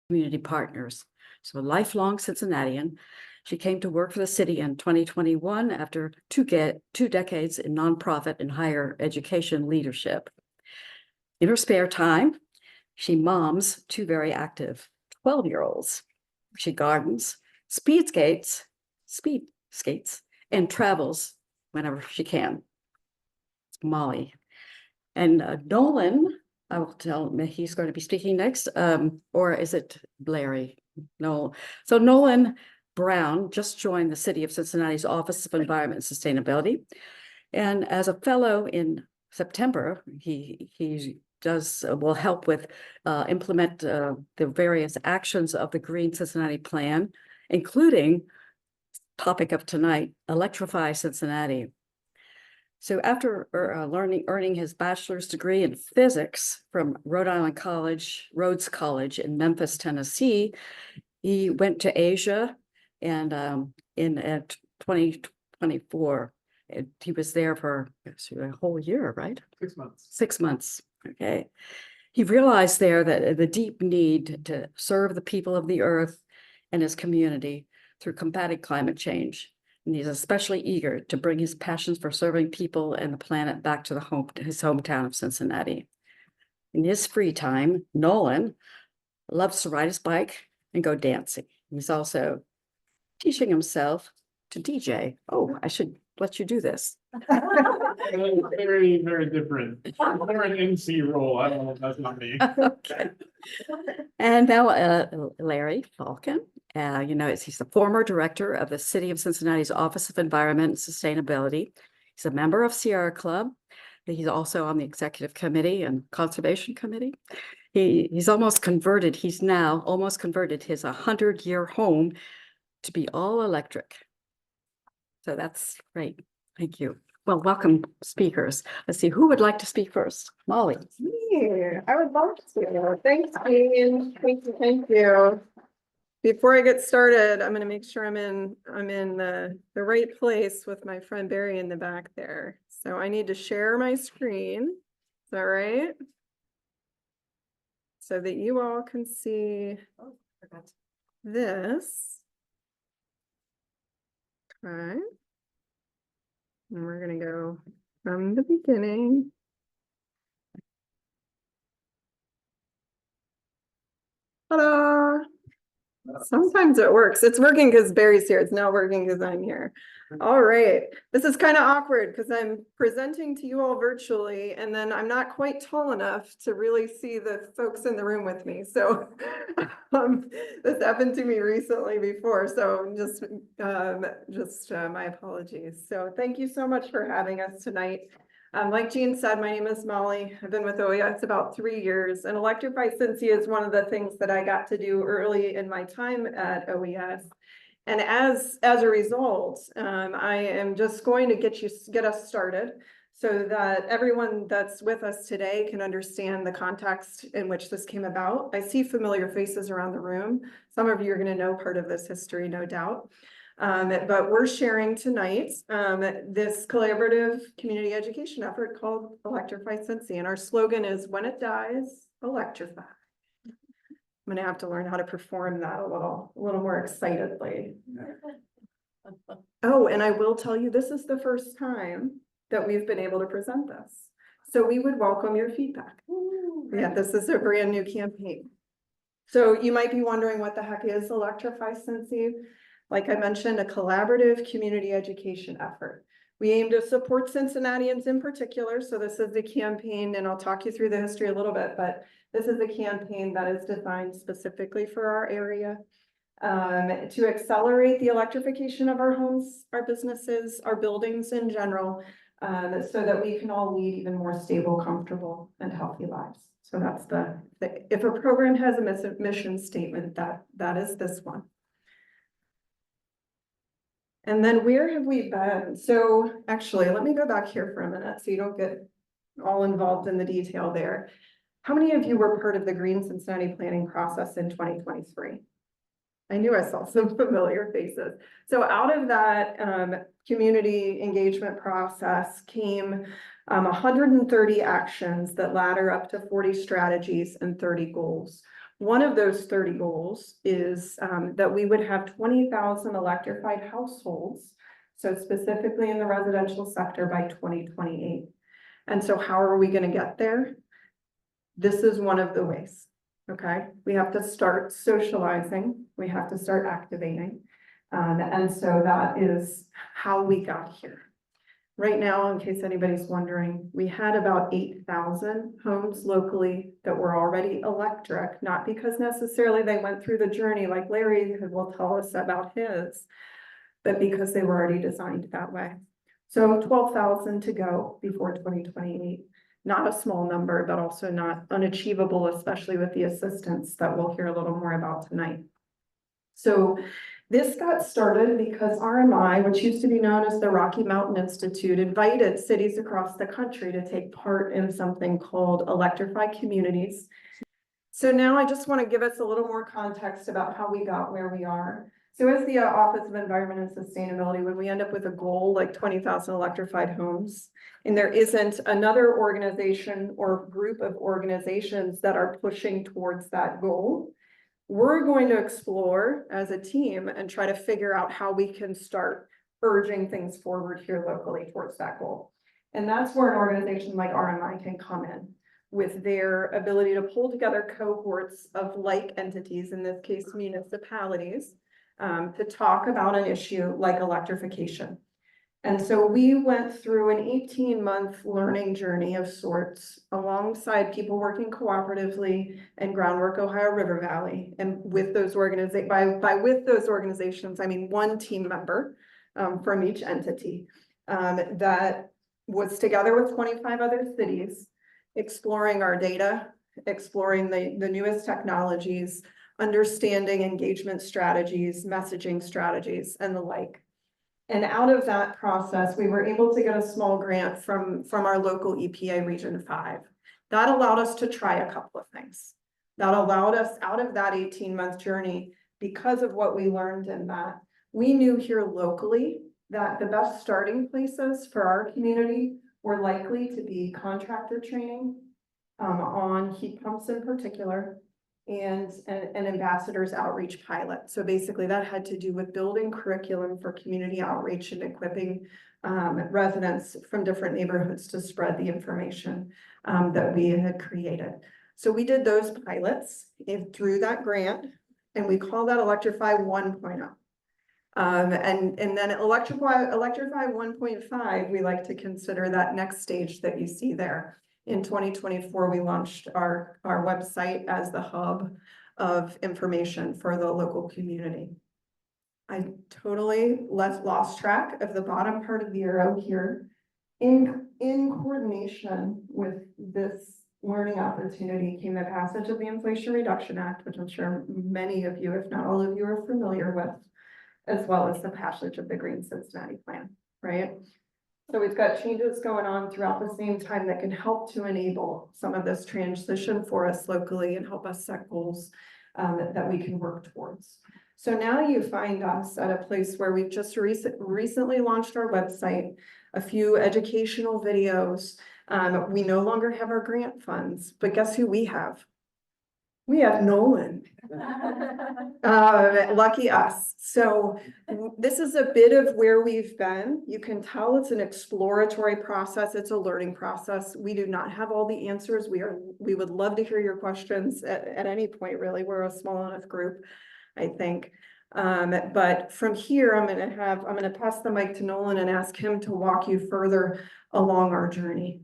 community partners. So a lifelong Cincinnatian, she came to work for the city in 2021 after two decades in nonprofit and higher education leadership. In her spare time, she moms two very active 12-year-olds. She gardens, speed skates, and travels whenever she can. It's Molly. And Nolan, I will tell him he's going to be speaking next, or is it Larry? No. So Nolan Brown just joined the City of Cincinnati's Office of Environment and Sustainability. And as a fellow in September, he will help with implement the various actions of the Green Cincinnati Plan, including topic of tonight, Electrify Cincinnati. So after earning his bachelor's degree in physics from Rhodes College in Memphis, Tennessee, he went to Asia, and in 2024, he was there for a whole year, right? 6 months. 6 months. Okay. He realized there that the deep need to serve the people of the earth and his community through combating climate change. And he's especially eager to bring his passions for serving people and the planet back to his hometown of Cincinnati. In his free time, Nolan loves to ride his bike and go dancing. He's also teaching himself to DJ. Oh, I should let you do this. Very, very different. More an MC role. I don't know. That's not me. Okay. And now Larry Falcon, he's the former director of the City of Cincinnati's Office of Environment and Sustainability. He's a member of Sierra Club. He's also on the executive committee and conservation committee. He's now almost converted his 100-year home to be all electric. So that's great. Thank you. Well, welcome speakers. Let's see, who would like to speak first? Molly. Yeah, I would love to. Thanks, Ian. Thank you. Before I get started, I'm going to make sure I'm in the right place with my friend Barry in the back there. So I need to share my screen. Is that right? So that you all can see this. Okay. And we're going to go from the beginning. Ta-da! Sometimes it works. It's working because Barry's here. It's not working because I'm here. All right. This is kind of awkward because I'm presenting to you all virtually, and then I'm not quite tall enough to really see the folks in the room with me. So this happened to me recently before. So just my apologies. So thank you so much for having us tonight. Like Jean said, my name is Molly. I've been with OES about 3 years, and Electrify Cincinnati is one of the things that I got to do early in my time at OES. And as a result, I am just going to get us started so that everyone that's with us today can understand the context in which this came about. I see familiar faces around the room. Some of you are going to know part of this history, no doubt. But we're sharing tonight this collaborative community education effort called Electrify Cincinnati, and our slogan is, "When it dies, electrify." I'm going to have to learn how to perform that a little more excitedly. Oh, and I will tell you, this is the first time that we've been able to present this, so we would welcome your feedback. Yeah, this is a brand new campaign. So you might be wondering, what the heck is Electrify Cincinnati? Like I mentioned, a collaborative community education effort. We aim to support Cincinnatians in particular. So this is the campaign, and I'll talk you through the history a little bit, but this is a campaign that is designed specifically for our area to accelerate the electrification of our homes, our businesses, our buildings in general, so that we can all lead even more stable, comfortable, and healthy lives. So that's if a program has a mission statement, that is this one. And then where have we been? So actually, let me go back here for a minute so you don't get all involved in the detail there. How many of you were part of the Green Cincinnati planning process in 2023? I knew I saw some familiar faces. So out of that community engagement process came 130 actions that ladder up to 40 strategies and 30 goals. One of those 30 goals is that we would have 20,000 electrified households. So specifically in the residential sector by 2028. And so how are we going to get there? This is one of the ways. Okay, we have to start socializing, we have to start activating. And so that is how we got here. Right now, in case anybody's wondering, we had about 8,000 homes locally that were already electric, not because necessarily they went through the journey like Larry will tell us about his, but because they were already designed that way. So 12,000 to go before 2028. Not a small number, but also not unachievable, especially with the assistance that we'll hear a little more about tonight. So this got started because RMI, which used to be known as the Rocky Mountain Institute, invited cities across the country to take part in something called Electrify Communities. So now I just want to give us a little more context about how we got where we are. So as the Office of Environment and Sustainability, when we end up with a goal like 20,000 electrified homes, and there isn't another organization or group of organizations that are pushing towards that goal, we're going to explore as a team and try to figure out how we can start urging things forward here locally towards that goal. And that's where an organization like RMI can come in with their ability to pull together cohorts of like entities, in this case municipalities, to talk about an issue like electrification. And so we went through an 18-month learning journey of sorts alongside people working cooperatively and Groundwork Ohio River Valley. And with those organizations, with those organizations, I mean one team member from each entity that was together with 25 other cities, exploring our data, exploring the newest technologies, understanding engagement strategies, messaging strategies, and the like. And out of that process, we were able to get a small grant from our local EPA Region 5. That allowed us to try a couple of things. That allowed us out of that 18-month journey, because of what we learned in that, we knew here locally that the best starting places for our community were likely to be contractor training on heat pumps in particular, and an ambassadors outreach pilot. So basically that had to do with building curriculum for community outreach and equipping residents from different neighborhoods to spread the information that we had created. So we did those pilots through that grant, and we call that Electrify 1.0. And then Electrify 1.5, we like to consider that next stage that you see there. In 2024, we launched our website as the hub of information for the local community. I totally lost track of the bottom part of the arrow here. In coordination with this learning opportunity came the passage of the Inflation Reduction Act, which I'm sure many of you, if not all of you, are familiar with, as well as the passage of the Green Cincinnati Plan, right? So we've got changes going on throughout the same time that can help to enable some of this transition for us locally and help us set goals that we can work towards. So now you find us at a place where we've just recently launched our website, a few educational videos. We no longer have our grant funds, but guess who we have? We have Nolan. Lucky us. So this is a bit of where we've been. You can tell it's an exploratory process. It's a learning process. We do not have all the answers. We would love to hear your questions at any point, really. We're a small enough group, I think. But from here, I'm going to pass the mic to Nolan and ask him to walk you further along our journey.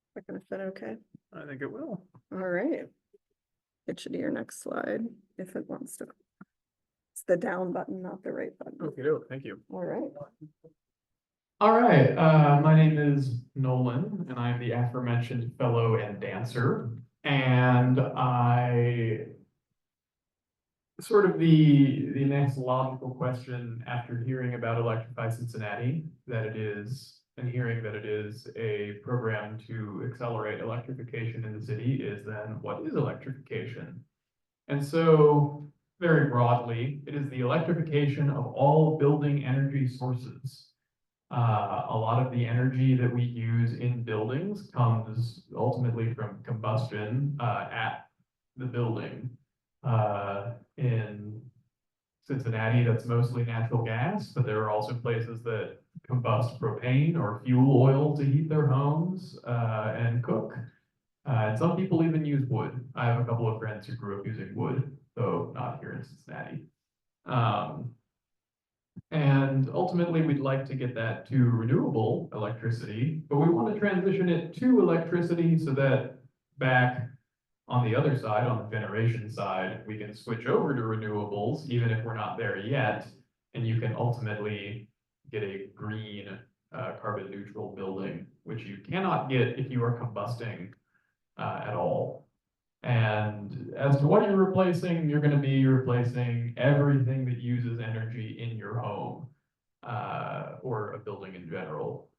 Is that going to fit okay? I think it will. All right. Get you to your next slide if it wants to. It's the down button, not the right button. Okay, thank you. All right. All right, my name is Nolan, and I'm the aforementioned fellow and dancer. And I sort of the next logical question after hearing about Electrify Cincinnati, and hearing that it is a program to accelerate electrification in the city, is then what is electrification? And so very broadly, it is the electrification of all building energy sources. A lot of the energy that we use in buildings comes ultimately from combustion at the building. In Cincinnati, that's mostly natural gas, but there are also places that combust propane or fuel oil to heat their homes and cook. And some people even use wood. I have a couple of friends who grew up using wood, though not here in Cincinnati. And ultimately, we'd like to get that to renewable electricity, but we want to transition it to electricity so that back on the other side, on the generation side, we can switch over to renewables, even if we're not there yet. And you can ultimately get a green, carbon neutral building, which you cannot get if you are combusting at all. And as to what you're replacing, you're going to be replacing everything that uses energy in your home or a building in general.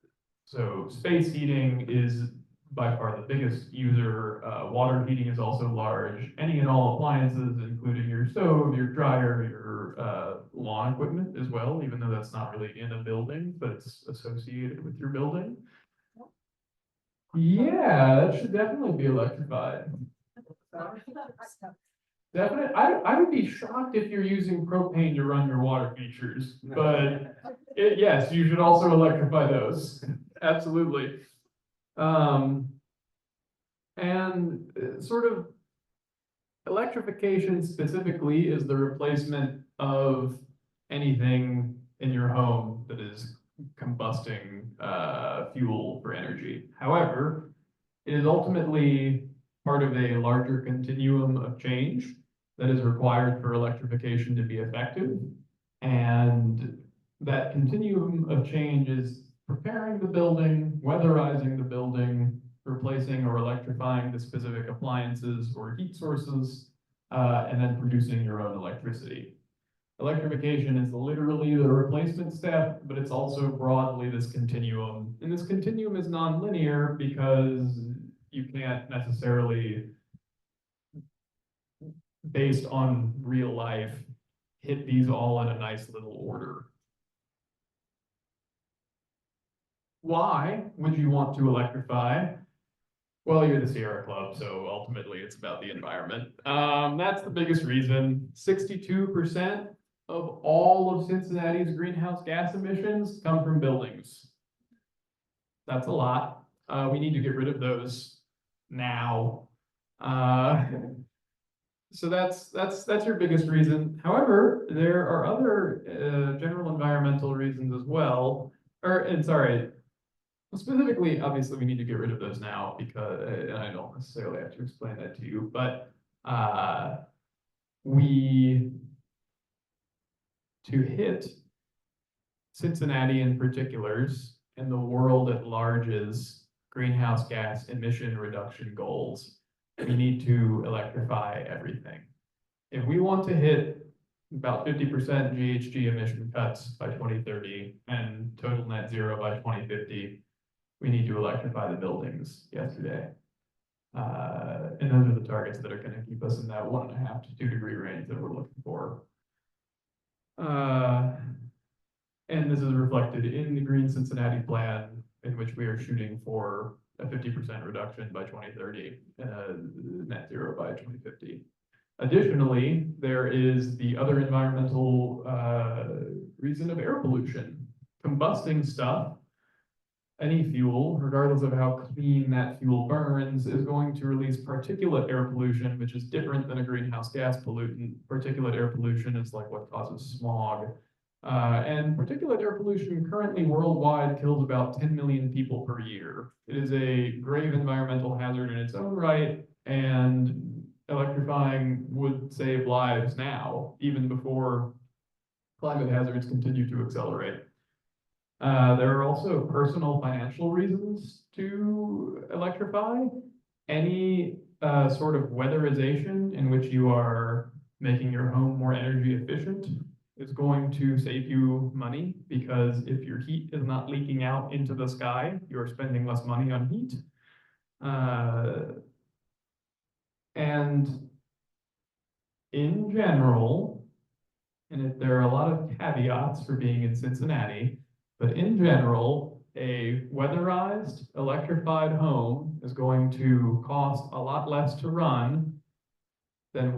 So space heating is by far the biggest user. Water heating is also large. Any and all appliances, including your stove, your dryer, your lawn equipment as well, even though that's not really in a building, but it's associated with your building. Yeah, that should definitely be electrified. Definitely, I would be shocked if you're using propane to run your water features, but yes, you should also electrify those. Absolutely. And sort of electrification specifically is the replacement of anything in your home that is combusting fuel for energy. However, it is ultimately part of a larger continuum of change that is required for electrification to be effective. And that continuum of change is preparing the building, weatherizing the building, replacing or electrifying the specific appliances or heat sources, and then producing your own electricity. Electrification is literally the replacement step, but it's also broadly this continuum. And this continuum is nonlinear because you can't necessarily, based on real life, hit these all in a nice little order. Why would you want to electrify? Well, you're the Sierra Club, so ultimately it's about the environment. That's the biggest reason. 62% of all of Cincinnati's greenhouse gas emissions come from buildings. That's a lot. We need to get rid of those now. So that's your biggest reason. However, there are other general environmental reasons as well. Specifically, obviously, we need to get rid of those now because, and I don't necessarily have to explain that to you, but to hit Cincinnati in particulars and the world at large's greenhouse gas emission reduction goals, we need to electrify everything. If we want to hit about 50% GHG emission cuts by 2030 and total net zero by 2050, we need to electrify the buildings yesterday. And those are the targets that are going to keep us in that 1.5 to 2 degree range that we're looking for. And this is reflected in the Green Cincinnati Plan, in which we are shooting for a 50% reduction by 2030, net zero by 2050. Additionally, there is the other environmental reason of air pollution. Combusting stuff, any fuel, regardless of how clean that fuel burns, is going to release particulate air pollution, which is different than a greenhouse gas pollutant. Particulate air pollution is like what causes smog. And particulate air pollution currently worldwide kills about 10 million people per year. It is a grave environmental hazard in its own right, and electrifying would save lives now, even before climate hazards continue to accelerate. There are also personal financial reasons to electrify. Any sort of weatherization in which you are making your home more energy efficient is going to save you money, because if your heat is not leaking out into the sky, you're spending less money on heat. And in general, and there are a lot of caveats for being in Cincinnati, But in general, a weatherized, electrified home is going to cost a lot less to run than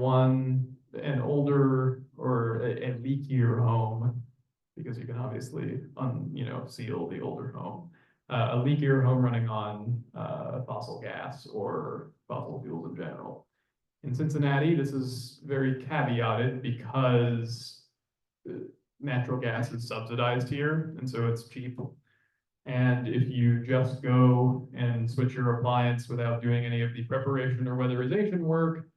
an older or a leakier home, because you can obviously seal the older home. A leakier home running on fossil gas or fossil fuels in general. In Cincinnati, this is very caveated because natural gas is subsidized here, and so it's cheap. And if you just go and switch your appliance without doing any of the preparation or weatherization work,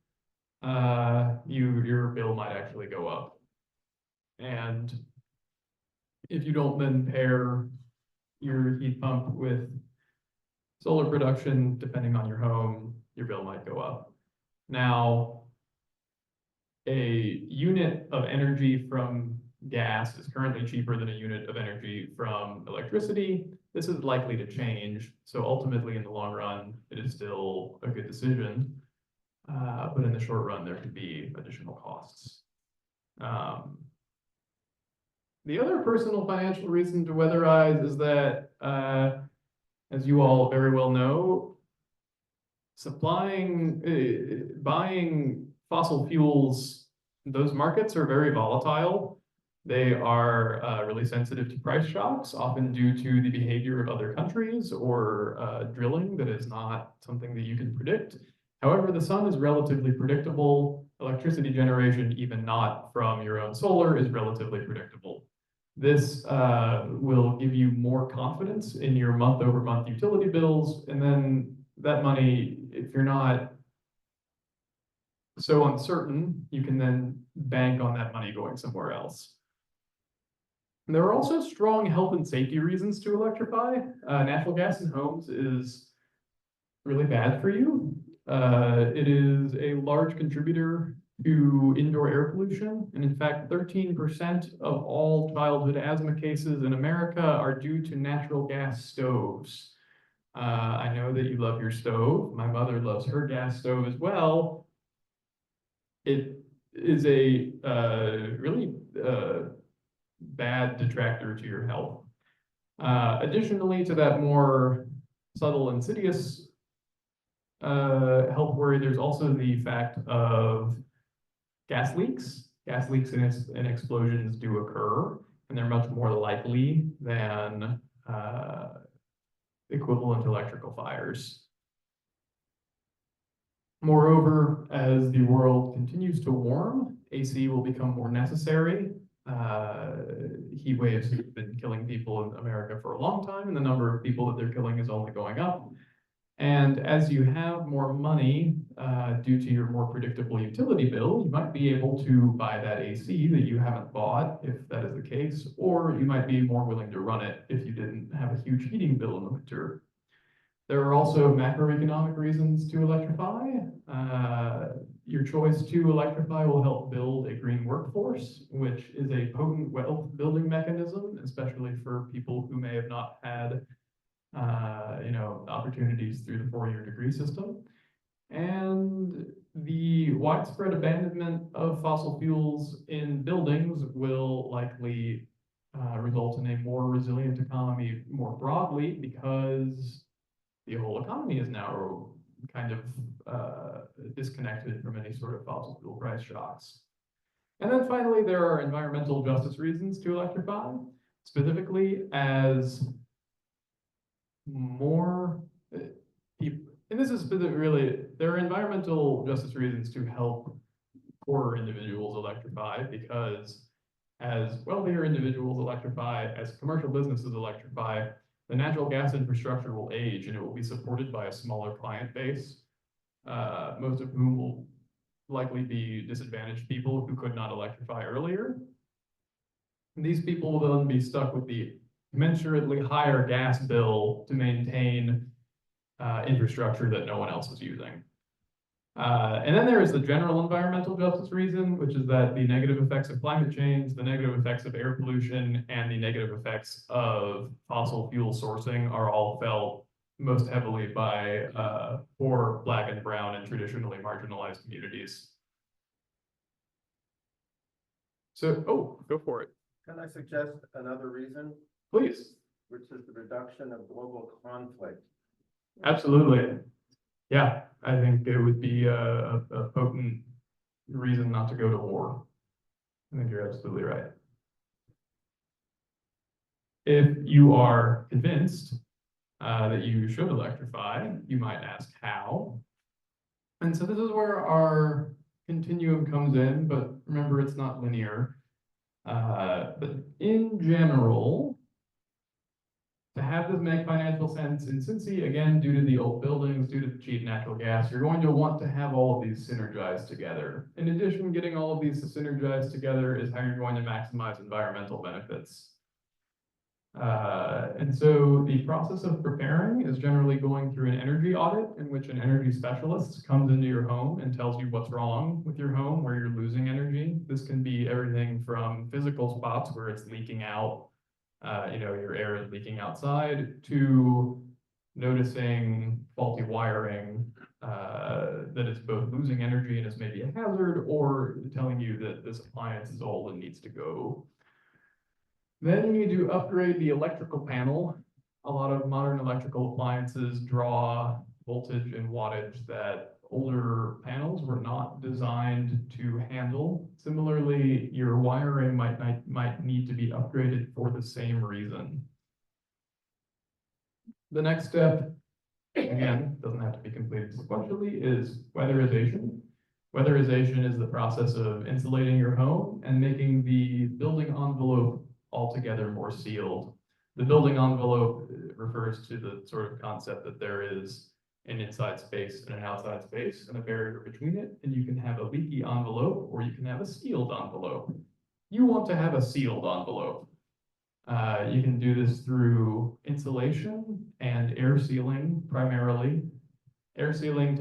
your bill might actually go up. And if you don't then pair your heat pump with solar production, depending on your home, your bill might go up. Now, a unit of energy from gas is currently cheaper than a unit of energy from electricity. This is likely to change. So ultimately, in the long run, it is still a good decision. But in the short run, there could be additional costs. The other personal financial reason to weatherize is that, as you all very well know, buying fossil fuels, those markets are very volatile. They are really sensitive to price shocks, often due to the behavior of other countries or drilling that is not something that you can predict. However, the sun is relatively predictable. Electricity generation, even not from your own solar, is relatively predictable. This will give you more confidence in your month-over-month utility bills, and then that money, if you're not so uncertain, you can then bank on that money going somewhere else. And there are also strong health and safety reasons to electrify. Natural gas in homes is really bad for you. It is a large contributor to indoor air pollution. And in fact, 13% of all childhood asthma cases in America are due to natural gas stoves. I know that you love your stove. My mother loves her gas stove as well. It is a really bad detractor to your health. Additionally to that more subtle, insidious health worry, there's also the fact of gas leaks. Gas leaks and explosions do occur, and they're much more likely than equivalent electrical fires. Moreover, as the world continues to warm, AC will become more necessary. Heat waves have been killing people in America for a long time, and the number of people that they're killing is only going up. And as you have more money due to your more predictable utility bill, you might be able to buy that AC that you haven't bought, if that is the case, or you might be more willing to run it if you didn't have a huge heating bill in the winter. There are also macroeconomic reasons to electrify. Your choice to electrify will help build a green workforce, which is a potent wealth building mechanism, especially for people who may have not had opportunities through the 4-year degree system. And the widespread abandonment of fossil fuels in buildings will likely result in a more resilient economy more broadly, because the whole economy is now kind of disconnected from any sort of fossil fuel price shocks. And then finally, there are environmental justice reasons to electrify, specifically as more people, and this is really, there are environmental justice reasons to help poorer individuals electrify, because as wealthier individuals electrify, as commercial businesses electrify, the natural gas infrastructure will age and it will be supported by a smaller client base, most of whom will likely be disadvantaged people who could not electrify earlier. And these people will then be stuck with the commensurately higher gas bill to maintain infrastructure that no one else is using. And then there is the general environmental justice reason, which is that the negative effects of climate change, the negative effects of air pollution, and the negative effects of fossil fuel sourcing are all felt most heavily by poor, Black and brown, and traditionally marginalized communities. So, oh, go for it. Can I suggest another reason? Please. Which is the reduction of global conflict. Absolutely. Yeah, I think it would be a potent reason not to go to war. I think you're absolutely right. If you are convinced that you should electrify, you might ask how. And so this is where our continuum comes in, but remember it's not linear. But in general, to have this make financial sense in Cincy, again, due to the old buildings, due to the cheap natural gas, you're going to want to have all of these synergized together. In addition, getting all of these synergized together is how you're going to maximize environmental benefits. And so the process of preparing is generally going through an energy audit in which an energy specialist comes into your home and tells you what's wrong with your home, where you're losing energy. This can be everything from physical spots where it's leaking out, your air is leaking outside, to noticing faulty wiring that it's both losing energy and is maybe a hazard, or telling you that this appliance is old and needs to go. Then you need to upgrade the electrical panel. A lot of modern electrical appliances draw voltage and wattage that older panels were not designed to handle. Similarly, your wiring might need to be upgraded for the same reason. The next step, again, doesn't have to be completed sequentially, is weatherization. Weatherization is the process of insulating your home and making the building envelope altogether more sealed. The building envelope refers to the sort of concept that there is an inside space and an outside space and a barrier between it, and you can have a leaky envelope or you can have a sealed envelope. You want to have a sealed envelope. You can do this through insulation and air sealing primarily. Air sealing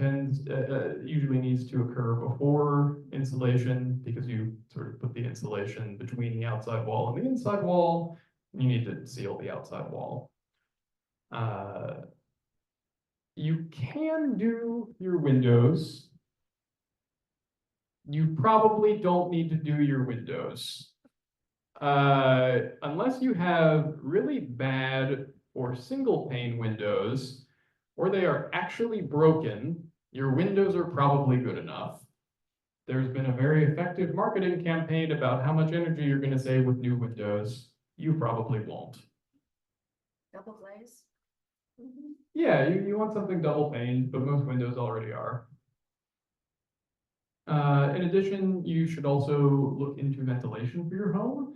usually needs to occur before insulation because you sort of put the insulation between the outside wall and the inside wall. You need to seal the outside wall. You can do your windows. You probably don't need to do your windows. Unless you have really bad or single pane windows, or they are actually broken, your windows are probably good enough. There's been a very effective marketing campaign about how much energy you're going to save with new windows. You probably won't. Double glaze? Yeah, you want something double pane, but most windows already are. In addition, you should also look into ventilation for your home.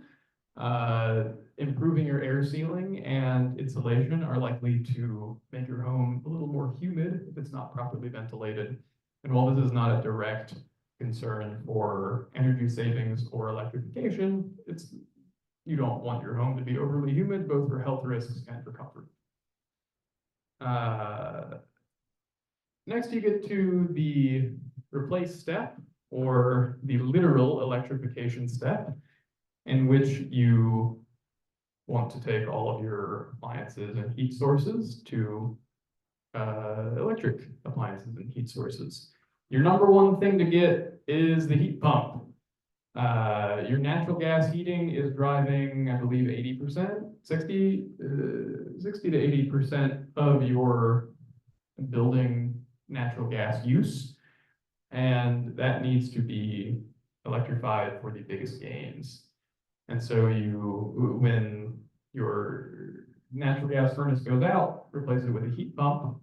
Improving your air sealing and insulation are likely to make your home a little more humid if it's not properly ventilated. And while this is not a direct concern for energy savings or electrification, you don't want your home to be overly humid, both for health risks and for comfort. Next, you get to the replace step, or the literal electrification step, in which you want to take all of your appliances and heat sources to electric appliances and heat sources. Your number one thing to get is the heat pump. Your natural gas heating is driving, I believe, 80%, 60 to 80% of your building natural gas use. And that needs to be electrified for the biggest gains. And so when your natural gas furnace goes out, replace it with a heat pump.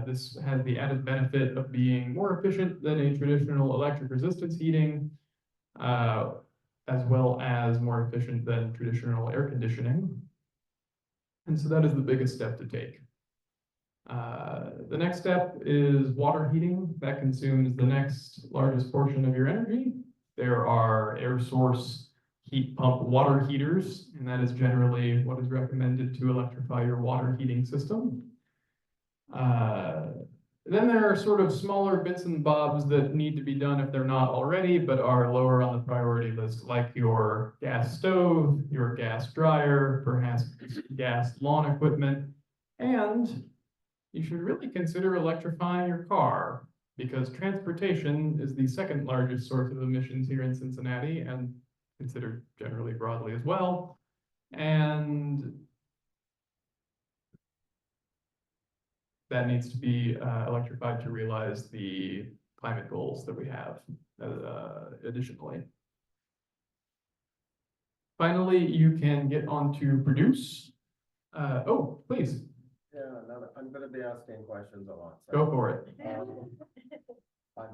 This has the added benefit of being more efficient than a traditional electric resistance heating, as well as more efficient than traditional air conditioning. And so that is the biggest step to take. The next step is water heating. That consumes the next largest portion of your energy. There are air source heat pump water heaters, and that is generally what is recommended to electrify your water heating system. Then there are sort of smaller bits and bobs that need to be done if they're not already, but are lower on the priority list, like your gas stove, your gas dryer, perhaps gas lawn equipment, and you should really consider electrifying your car, because transportation is the second largest source of emissions here in Cincinnati, and considered generally broadly as well. And that needs to be electrified to realize the climate goals that we have additionally. Finally, you can get on to produce. Oh, please, Yeah, no, I'm gonna be asking questions a lot. so, go for it. I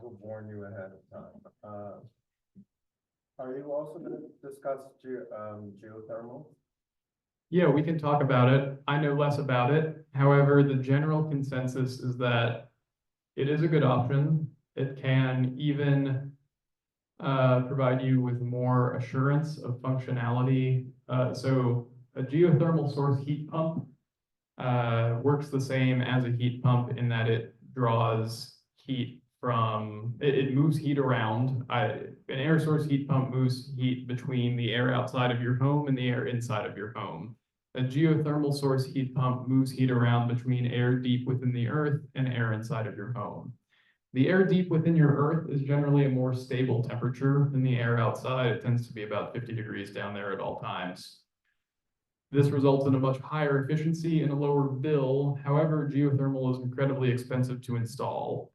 will warn you ahead of time. Are you also gonna discuss geothermal? Yeah, we can talk about it. I know less about it. However, the general consensus is that it is a good option. It can even provide you with more assurance of functionality. So a geothermal source heat pump works the same as a heat pump in that it draws heat from, it moves heat around. An air source heat pump moves heat between the air outside of your home and the air inside of your home. A geothermal source heat pump moves heat around between air deep within the earth and air inside of your home. The air deep within your earth is generally a more stable temperature than the air outside. It tends to be about 50 degrees down there at all times. This results in a much higher efficiency and a lower bill. However, geothermal is incredibly expensive to install.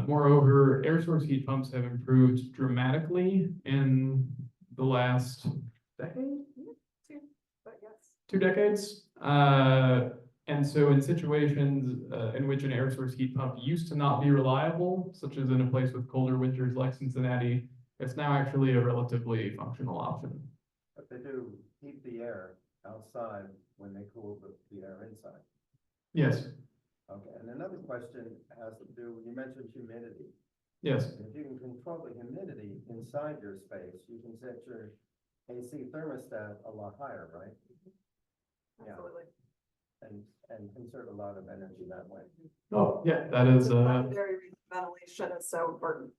Moreover, air source heat pumps have improved dramatically in the last decade? But yes. 2 decades. And so in situations in which an air source heat pump used to not be reliable, such as in a place with colder winters like Cincinnati, it's now actually a relatively functional option. But they do heat the air outside when they cool the air inside. Yes, Okay, and another question has to do, you mentioned humidity. yes, If you can control the humidity inside your space, you can set your AC thermostat a lot higher, right? Yeah. Absolutely. And conserve a lot of energy that way. oh, yeah, that is, Secondary reason ventilation is so important.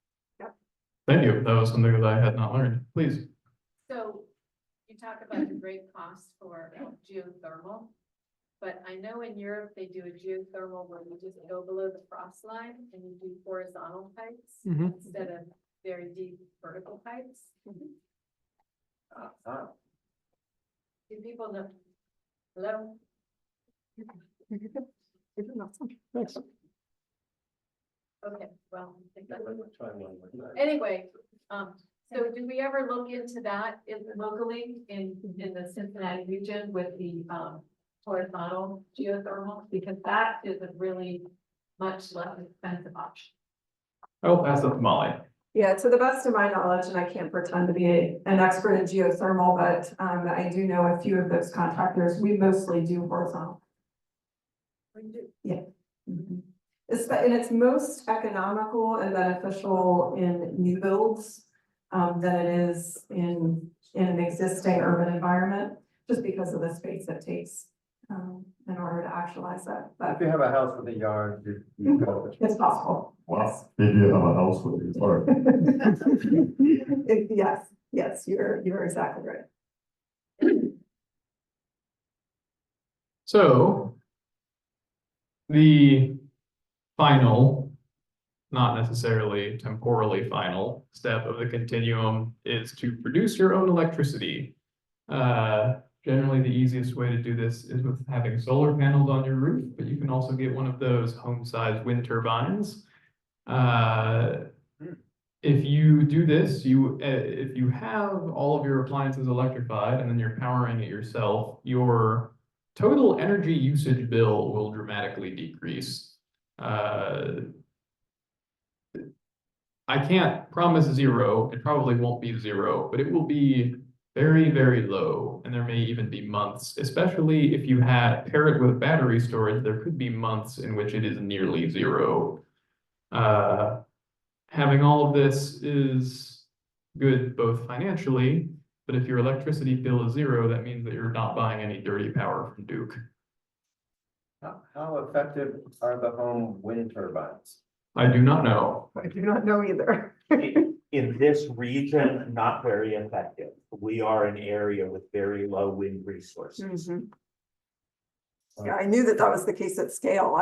thank you, that was something that I had not learned, please. So you talk about the great cost for geothermal, but I know in Europe, they do a geothermal where you just go below the frost line and you do horizontal pipes Mhm. instead of very deep vertical pipes. Do people know? Hello? Thanks. Okay, well, I think that's. Try one more time. Anyway, so do we ever look into that locally in the Cincinnati region with the, horizontal geothermal? Because that is a really much less expensive option. I will pass it to Molly. Yeah, to the best of my knowledge, and I can't pretend to be an expert in geothermal, but I do know a few of those contractors. We mostly do horizontal. Yeah. Mhm. And it's most economical and beneficial in new builds than it is in an existing urban environment, just because of the space it takes in order to actualize that. If But you have a house with a yard, you go. it's possible. Wow, if you have a house with your part. Yes, you're exactly right. So the final, not necessarily temporally final step of the continuum is to produce your own electricity. Generally, the easiest way to do this is with having solar panels on your roof, but you can also get one of those home-sized wind turbines. If you do this, if you have all of your appliances electrified and then you're powering it yourself, your total energy usage bill will dramatically decrease. I can't promise zero. It probably won't be zero, but it will be very, very low. And there may even be months, especially if you pair it with battery storage, there could be months in which it is nearly zero. Having all of this is good both financially, but if your electricity bill is zero, that means that you're not buying any dirty power from Duke. How effective are the home wind turbines? I do not know. I do not know either. In this region, not very effective. We are an area with very low wind resources. Mhm. Yeah, I knew that was the case at scale.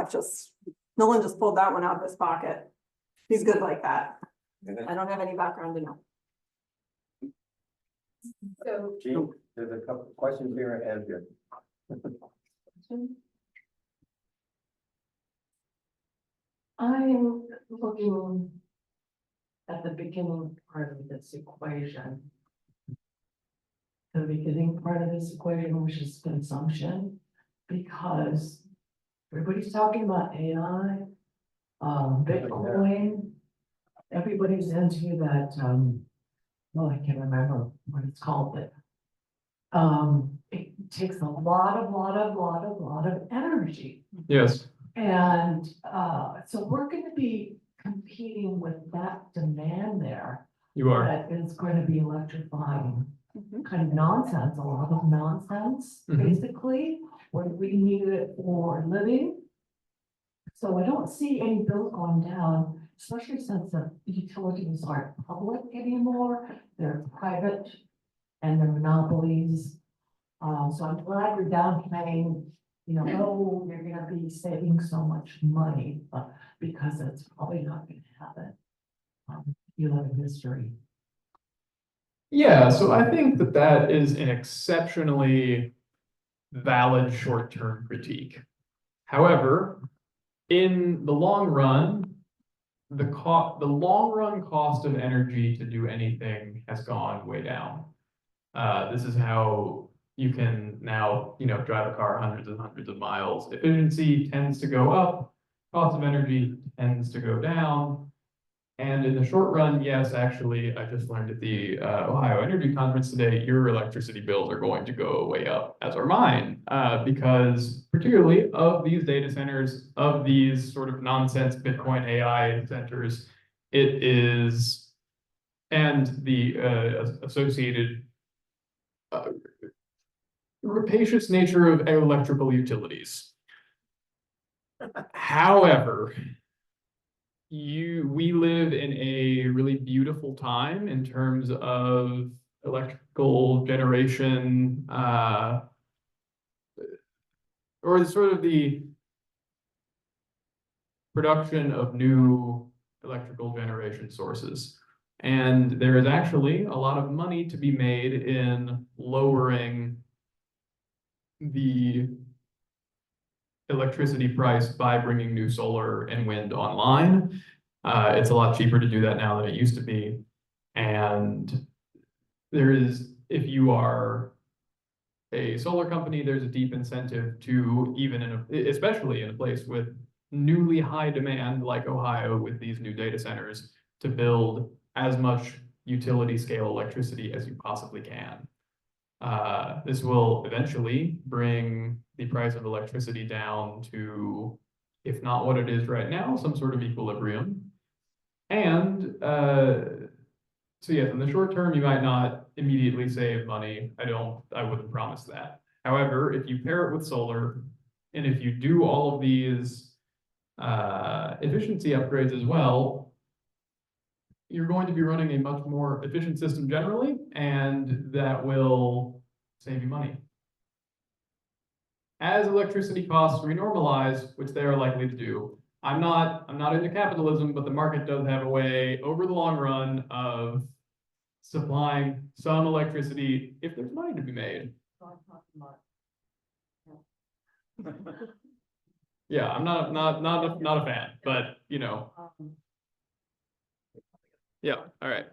Nolan just pulled that one out of his pocket. He's good like that. I don't have any background to know. So, Gene, there's a couple questions here and here. I'm looking at the beginning part of this equation. The beginning part of this equation, which is consumption, because everybody's talking about AI, Bitcoin. Everybody's into that, well, I can't remember what it's called, but it takes a lot of energy. Yes, And so we're gonna be competing with that demand there. you are. That is going to be electrifying, Mhm. kind of nonsense, a lot of nonsense, Mhm. basically, when we need it for living. So I don't see any bills going down, especially since the utilities aren't public anymore, they're private and they're monopolies. So I'm glad we're down paying, you know, oh, you're gonna be saving so much money, because it's probably not gonna happen. You live in history. Yeah, so I think that that is an exceptionally valid short-term critique. However, in the long run, the long run cost of energy to do anything has gone way down. This is how you can now, drive a car hundreds and hundreds of miles. Efficiency tends to go up, cost of energy tends to go down. And in the short run, yes, actually, I just learned at the Ohio Energy Conference today, your electricity bills are going to go way up, as are mine, because particularly of these data centers, of these sort of nonsense Bitcoin AI centers, it is, and the associated rapacious nature of electrical utilities. However, we live in a really beautiful time in terms of electrical generation, or sort of the production of new electrical generation sources. And there is actually a lot of money to be made in lowering the electricity price by bringing new solar and wind online. It's a lot cheaper to do that now than it used to be. And there is, if you are a solar company, there's a deep incentive to, especially in a place with newly high demand like Ohio with these new data centers, to build as much utility scale electricity as you possibly can. This will eventually bring the price of electricity down to, if not what it is right now, some sort of equilibrium. And so yes, in the short term, you might not immediately save money. I wouldn't promise that. However, if you pair it with solar, and if you do all of these efficiency upgrades as well, you're going to be running a much more efficient system generally, and that will save you money. As electricity costs renormalize, which they are likely to do, I'm not into capitalism, but the market does have a way over the long run of supplying some electricity if there's money to be made. Yeah, I'm not a fan, but yeah, all right.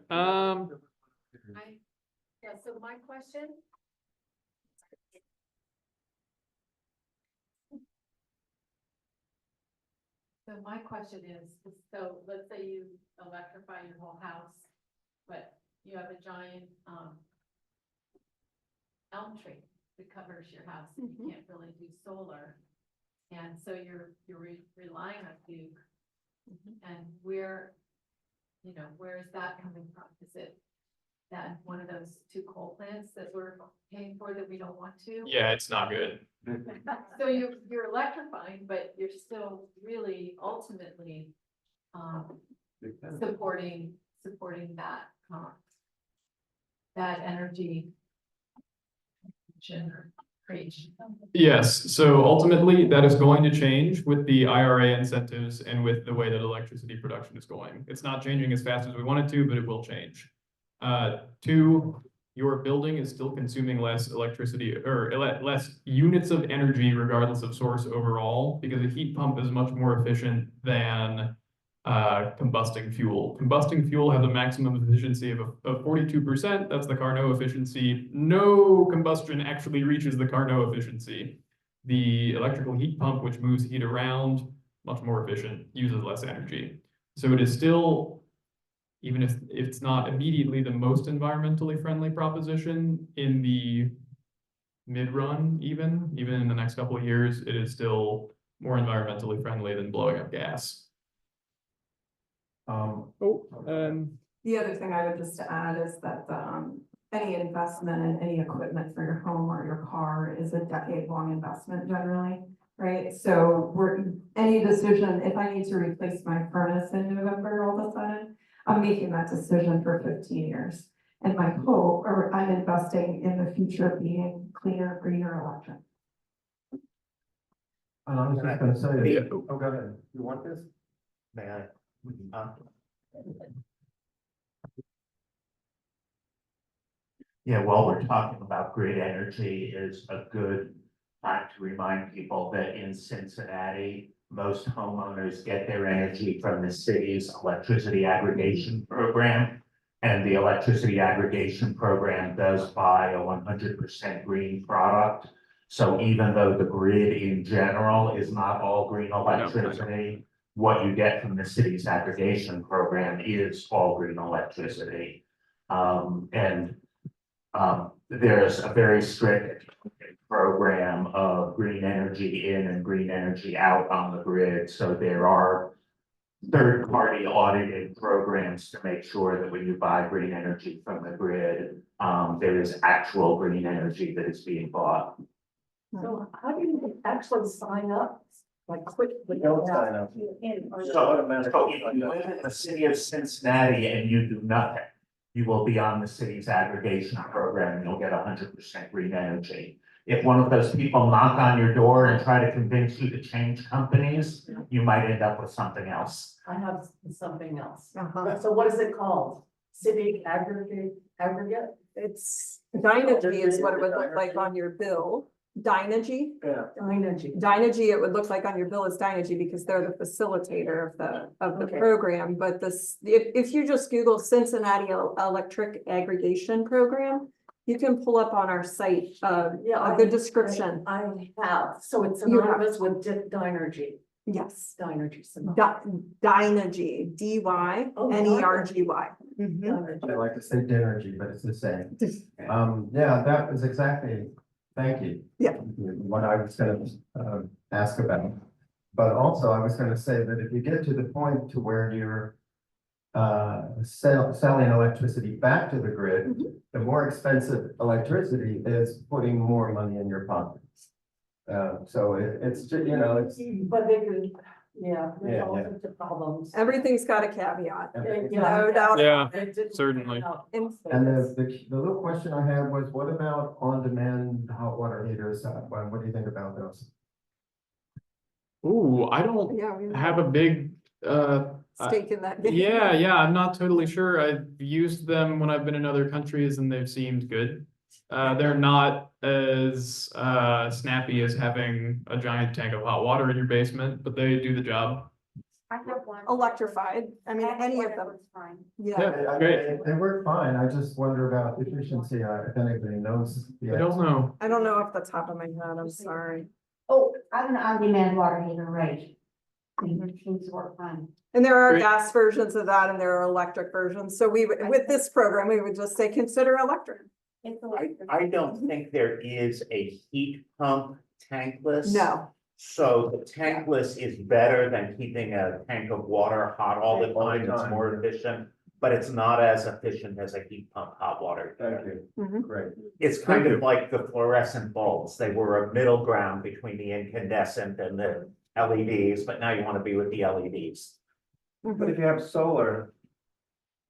Yeah, so my question. So my question is, so let's say you electrify your whole house, but you have a giant, elm tree that covers your house, and you can't really do solar. And so you're relying on Duke, and where is that coming from? Is it that one of those 2 coal plants that we're paying for that we don't want to? Yeah, it's not good. So you're electrifying, but you're still really ultimately supporting that that energy creation. Yes, so ultimately that is going to change with the IRA incentives and with the way that electricity production is going. It's not changing as fast as we want it to, but it will change. 2, your building is still consuming less electricity or less units of energy regardless of source overall, because a heat pump is much more efficient than combusting fuel. Combusting fuel has a maximum efficiency of 42%. That's the Carnot efficiency. No combustion actually reaches the Carnot efficiency. The electrical heat pump, which moves heat around, much more efficient, uses less energy. So it is still, even if it's not immediately the most environmentally friendly proposition in the mid-run, even in the next couple of years, it is still more environmentally friendly than blowing up gas. The other thing I would just add is that, any investment in any equipment for your home or your car is a decade-long investment generally, right? So any decision, if I need to replace my furnace in November all of a sudden, I'm making that decision for 15 years. And my hope, or I'm investing in the future being cleaner, greener electric. And I was just gonna say, Yeah. oh, go ahead, you want this? May I? Yeah, while we're talking about grid energy, is a good time to remind people that in Cincinnati, most homeowners get their energy from the city's electricity aggregation program. And the electricity aggregation program does buy a 100% green product. So even though the grid in general is not all green electricity, what you get from the city's aggregation program is all green electricity. There's a very strict program of green energy in and green energy out on the grid. So there are third-party audited programs to make sure that when you buy green energy from the grid, there is actual green energy that is being bought. So how do you actually sign up? Like quick. Don't sign up. So if you live in the city of Cincinnati and you do nothing, you will be on the city's aggregation program and you'll get 100% green energy. If one of those people knock on your door and try to convince you to change companies, you might end up with something else. I have something else. Uh-huh. So what is it called? City aggregate? It's Dynegy is what it would look like on your bill. Dynegy. Yeah. Dynegy, it would look like on your bill is Dynegy because they're the facilitator of the Okay. program. But this, if you just Google Cincinnati Electric Aggregation Program, you can pull up on our site a good description. I have, so it's You have- synonymous with Dynergy. Yes. Dynergy. Dynegy, DYNERGY. I like to say Dynergy, but it's the same. Yeah, that was exactly, thank you. Yeah. What I was gonna, ask about. But also I was gonna say that if you get to the point to where you're selling electricity back to the grid, the more expensive electricity is putting more money in your pockets. So it's just, you know, it's. But they could, yeah, Yeah, there's all yeah. sorts of problems. Everything's got a caveat. everything. No doubt. Yeah, It didn't certainly. work out. And And the little question I had was, what about on-demand hot water heaters? What do you think about those? Ooh, I don't Yeah, we have a big, stake in that. game. yeah, I'm not totally sure. I've used them when I've been in other countries and they've seemed good. They're not as snappy as having a giant tank of hot water in your basement, but they do the job. I have one. Electrified. I mean, any of them. It's fine. Yeah. Great. They work fine. I just wonder about efficiency. If anybody knows. I don't know. I don't know off the top of my head. I'm sorry. Oh, I have an on-demand water heater, right? It seems to work fine. And there are Great. gas versions of that and there are electric versions. So with this program, we would just say, consider electric. It's I don't think there is a heat pump tankless. No. So the tankless is better than keeping a tank of water hot all the time. It's more efficient, but it's not as efficient as a heat pump hot water. Thank you. Mhm. Great. It's kind of like the fluorescent bulbs. They were a middle ground between the incandescent and the LEDs, but now you want to be with the LEDs. But if you have solar,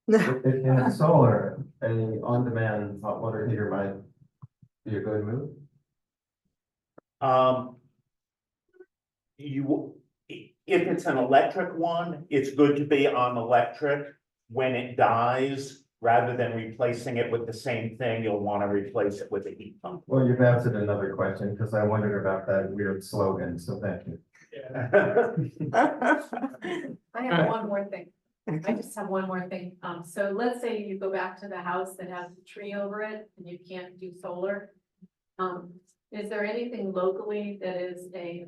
No. if you have solar, a on-demand hot water heater might be a good move. If it's an electric one, it's good to be on electric. When it dies, rather than replacing it with the same thing, you'll want to replace it with a heat pump. Well, you've answered another question, because I wondered about that weird slogan, so thank you. I have one more thing. I just have one more thing. So let's say you go back to the house that has a tree over it and you can't do solar. Is there anything locally that is a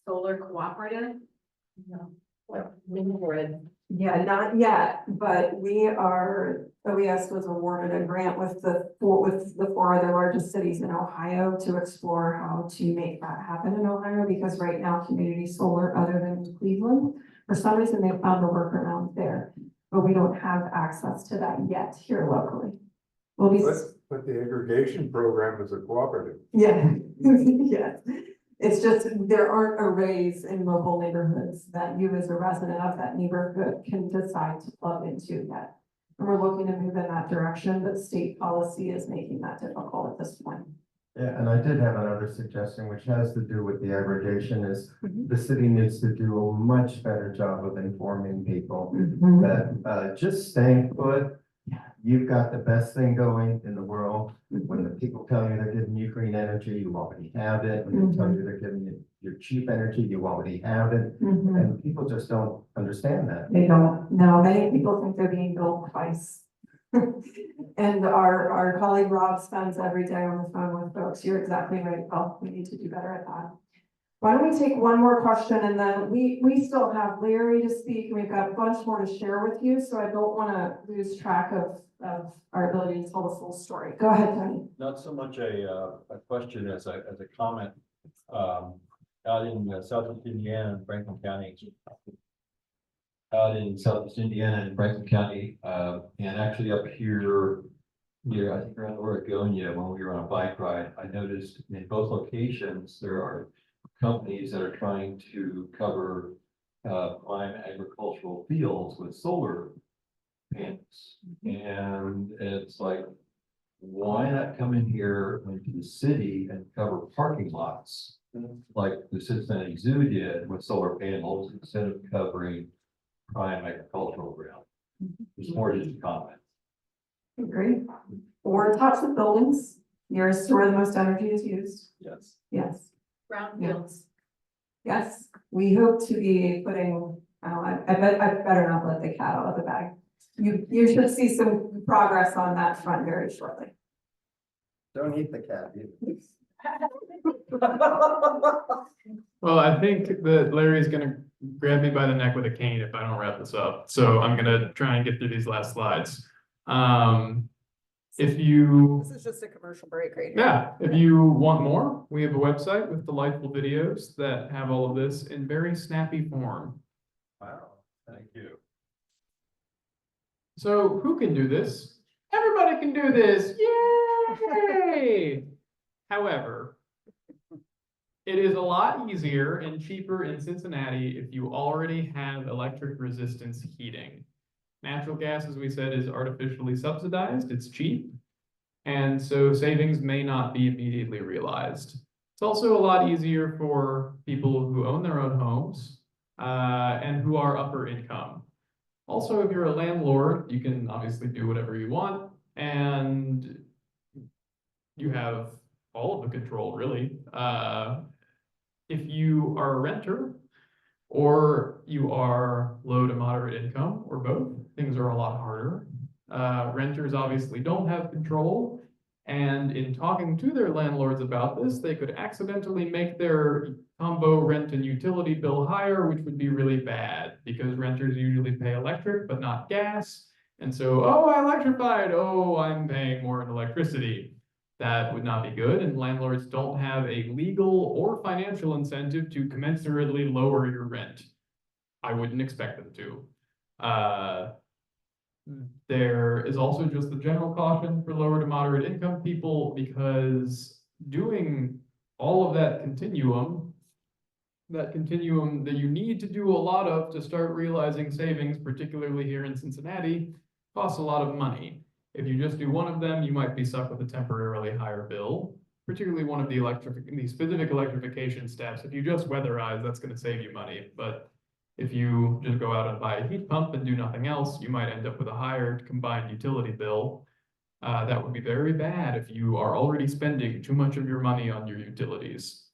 solar cooperative? No. Yeah, not yet, but OES was awarded a grant with the four other largest cities in Ohio to explore how to make that happen in Ohio, because right now community solar other than Cleveland, for some reason they found a workaround there, but we don't have access to that yet here locally. We'll be. But the aggregation program is a cooperative. Yeah, yes. It's just, there aren't arrays in local neighborhoods that you as a resident of that neighborhood can decide to plug into yet. And we're looking to move in that direction, but state policy is making that difficult at this point. Yeah, and I did have another suggestion, which has to do with the aggregation, is the city needs to do a much better job of informing people that just staying put. You've got the best thing going in the world. When the people tell you they're giving you green energy, you already have it. When they tell you they're giving you your cheap energy, you already have it. And people just don't understand that. They don't, no, many people think they're being billed twice. And our colleague Rob spends every day on the phone with folks. You're exactly right, Bill. We need to do better at that. Why don't we take one more question, and then we still have Larry to speak, and we've got a bunch more to share with you, so I don't want to lose track of our ability to tell the full story. Go ahead, Tony. Not so much a question as a comment. Out in Southeast Indiana and Franklin County. Out in Southeast Indiana and Franklin County, and actually up here near, I think around Oregonia, when we were on a bike ride, I noticed in both locations, there are companies that are trying to cover prime agricultural fields with solar panels. And it's like, why not come in here into the city and cover parking lots like the Cincinnati Zoo did with solar panels instead of covering prime agricultural ground? It's more just a comment. Agree. Or tops of buildings nearest to where the most energy is used. Yes. Yes. Brownfields. Yes, we hope to be putting, I better not let the cat out of the bag. You should see some progress on that front very shortly. Don't eat the cat either. Well, I think that Larry's gonna grab me by the neck with a cane if I don't wrap this up. So I'm gonna try and get through these last slides. If you, This is just a commercial break right here. yeah, if you want more, we have a website with delightful videos that have all of this in very snappy form. Wow, thank you. So who can do this? Everybody can do this. Yay! However, it is a lot easier and cheaper in Cincinnati if you already have electric resistance heating. Natural gas, as we said, is artificially subsidized. It's cheap. And so savings may not be immediately realized. It's also a lot easier for people who own their own homes and who are upper income. Also, if you're a landlord, you can obviously do whatever you want, and you have all of the control, really. If you are a renter, or you are low to moderate income, or both, things are a lot harder. Renters obviously don't have control, and in talking to their landlords about this, they could accidentally make their combo rent and utility bill higher, which would be really bad, because renters usually pay electric, but not gas. And so, oh, I electrified, oh, I'm paying more in electricity. That would not be good, and landlords don't have a legal or financial incentive to commensurately lower your rent. I wouldn't expect them to. There is also just the general caution for lower to moderate income people, because doing all of that continuum that you need to do a lot of to start realizing savings, particularly here in Cincinnati, costs a lot of money. If you just do one of them, you might be stuck with a temporarily higher bill, particularly one of the specific electrification steps. If you just weatherize, that's going to save you money. But If you just go out and buy a heat pump and do nothing else, you might end up with a higher combined utility bill. That would be very bad if you are already spending too much of your money on your utilities.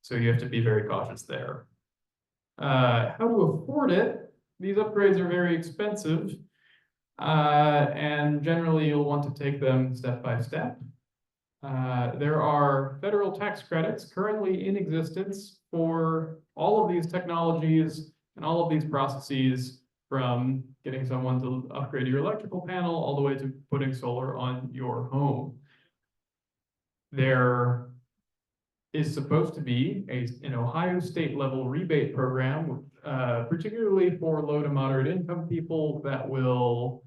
So you have to be very cautious there. How to afford it? These upgrades are very expensive. And generally you'll want to take them step by step. There are federal tax credits currently in existence for all of these technologies and all of these processes, from getting someone to upgrade your electrical panel all the way to putting solar on your home. There is supposed to be an Ohio state level rebate program, particularly for low to moderate income people, that will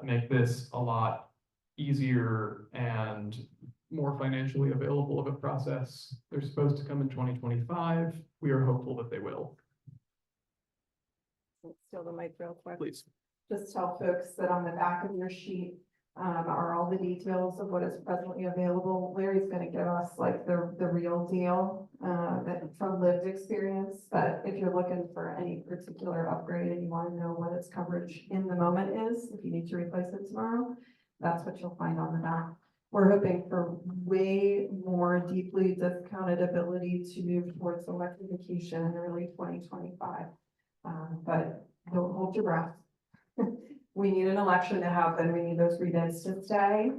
make this a lot easier and more financially available of a process. They're supposed to come in 2025. We are hopeful that they will. Steal the mic real quick. Please. Just tell folks that on the back of your sheet are all the details of what is presently available. Larry's gonna give us like the real deal that from lived experience. But if you're looking for any particular upgrade and you want to know what its coverage in the moment is, if you need to replace it tomorrow, that's what you'll find on the back. We're hoping for way more deeply discounted ability to move towards electrification in early 2025. But don't hold your breath. We need an election to happen. We need those rebates to stay.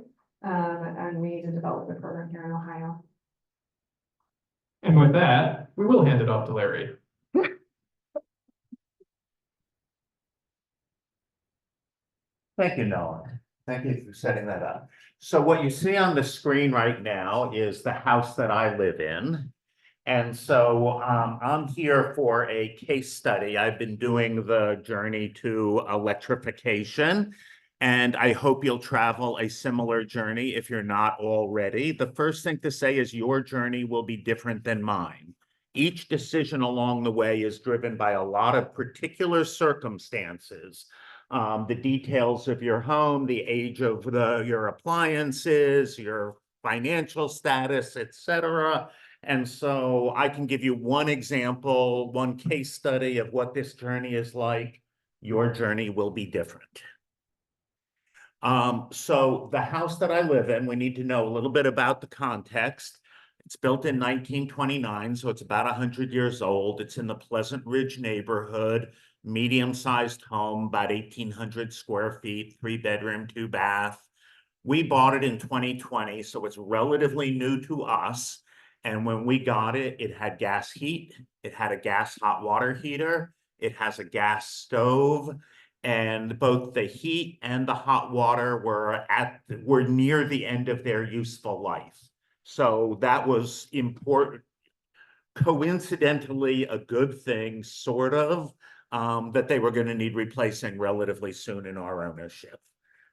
And we need to develop a program here in Ohio. And with that, we will hand it off to Larry. Thank you, Noah. Thank you for setting that up. So what you see on the screen right now is the house that I live in. And so I'm here for a case study. I've been doing the journey to electrification, and I hope you'll travel a similar journey if you're not already. The first thing to say is your journey will be different than mine. Each decision along the way is driven by a lot of particular circumstances. The details of your home, the age of your appliances, your financial status, etc. And so I can give you one example, one case study of what this journey is like. Your journey will be different. So the house that I live in, we need to know a little bit about the context. It's built in 1929, so it's about 100 years old. It's in the Pleasant Ridge neighborhood, medium-sized home, about 1,800 square feet, 3-bedroom, 2-bath. We bought it in 2020, so it's relatively new to us. And when we got it, it had gas heat, it had a gas hot water heater, it has a gas stove, and both the heat and the hot water were near the end of their useful life. So that was important, coincidentally a good thing, sort of, that they were going to need replacing relatively soon in our ownership.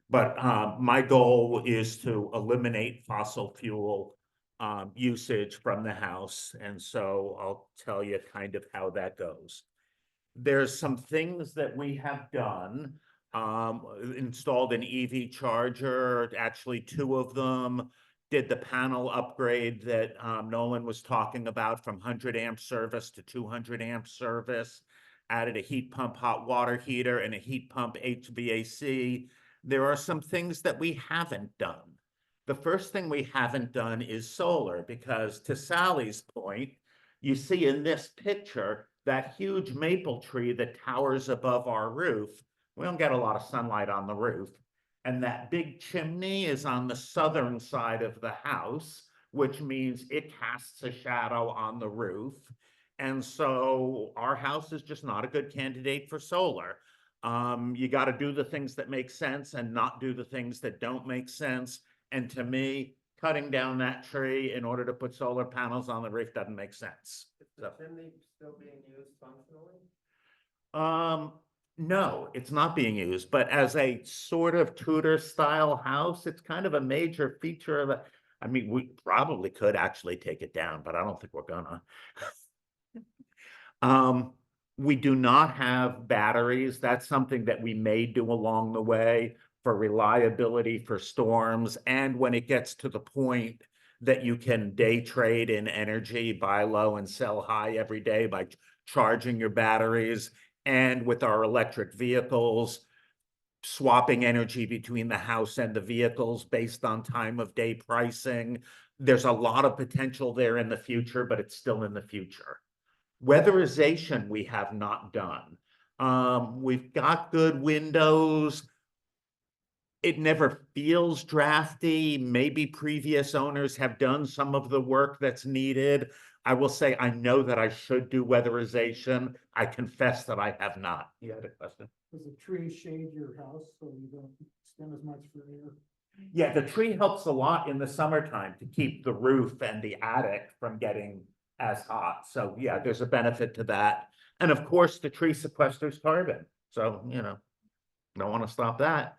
But my goal is to eliminate fossil fuel usage from the house. And so I'll tell you kind of how that goes. There's some things that we have done. Installed an EV charger, actually 2 of them. Did the panel upgrade that Nolan was talking about from 100 amp service to 200 amp service. Added a heat pump hot water heater and a heat pump HVAC. There are some things that we haven't done. The first thing we haven't done is solar, because to Sally's point, you see in this picture that huge maple tree that towers above our roof. We don't get a lot of sunlight on the roof. And that big chimney is on the southern side of the house, which means it casts a shadow on the roof. And so our house is just not a good candidate for solar. You got to do the things that make sense and not do the things that don't make sense. And to me, cutting down that tree in order to put solar panels on the roof doesn't make sense. Is the chimney still being used functionally? No, it's not being used, but as a sort of Tudor style house, it's kind of a major feature of it. I mean, we probably could actually take it down, but I don't think we're gonna. We do not have batteries. That's something that we may do along the way for reliability, for storms, and when it gets to the point that you can day trade in energy, buy low and sell high every day by charging your batteries, and with our electric vehicles, swapping energy between the house and the vehicles based on time of day pricing. There's a lot of potential there in the future, but it's still in the future. Weatherization we have not done. We've got good windows. It never feels drafty. Maybe previous owners have done some of the work that's needed. I will say I know that I should do weatherization. I confess that I have not. You had a question? Does the tree shade your house so you don't spend as much for air? Yeah, the tree helps a lot in the summertime to keep the roof and the attic from getting as hot. So yeah, there's a benefit to that. And of course, the tree sequesters carbon. So, don't want to stop that.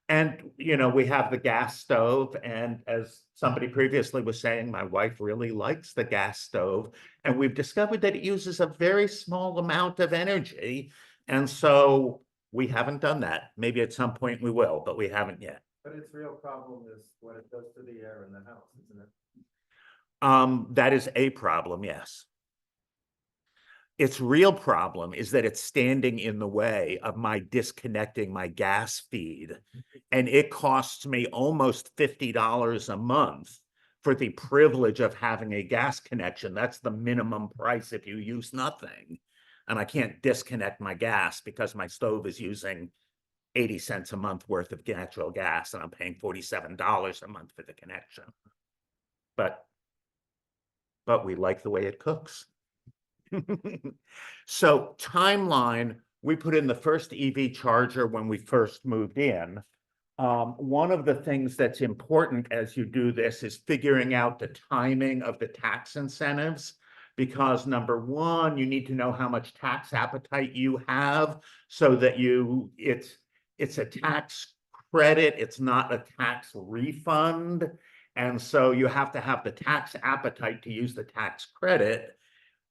And, we have the gas stove. And as somebody previously was saying, my wife really likes the gas stove. And we've discovered that it uses a very small amount of energy. And so we haven't done that. Maybe at some point we will, but we haven't yet. But its real problem is what it does to the air in the house, isn't it? That is a problem, yes. Its real problem is that it's standing in the way of my disconnecting my gas feed. And it costs me almost $50 a month for the privilege of having a gas connection. That's the minimum price if you use nothing. And I can't disconnect my gas because my stove is using 80 cents a month worth of natural gas, and I'm paying $47 a month for the connection. But we like the way it cooks. So timeline, we put in the first EV charger when we first moved in. One of the things that's important as you do this is figuring out the timing of the tax incentives, because number one, you need to know how much tax appetite you have so that it's a tax credit, it's not a tax refund. And so you have to have the tax appetite to use the tax credit.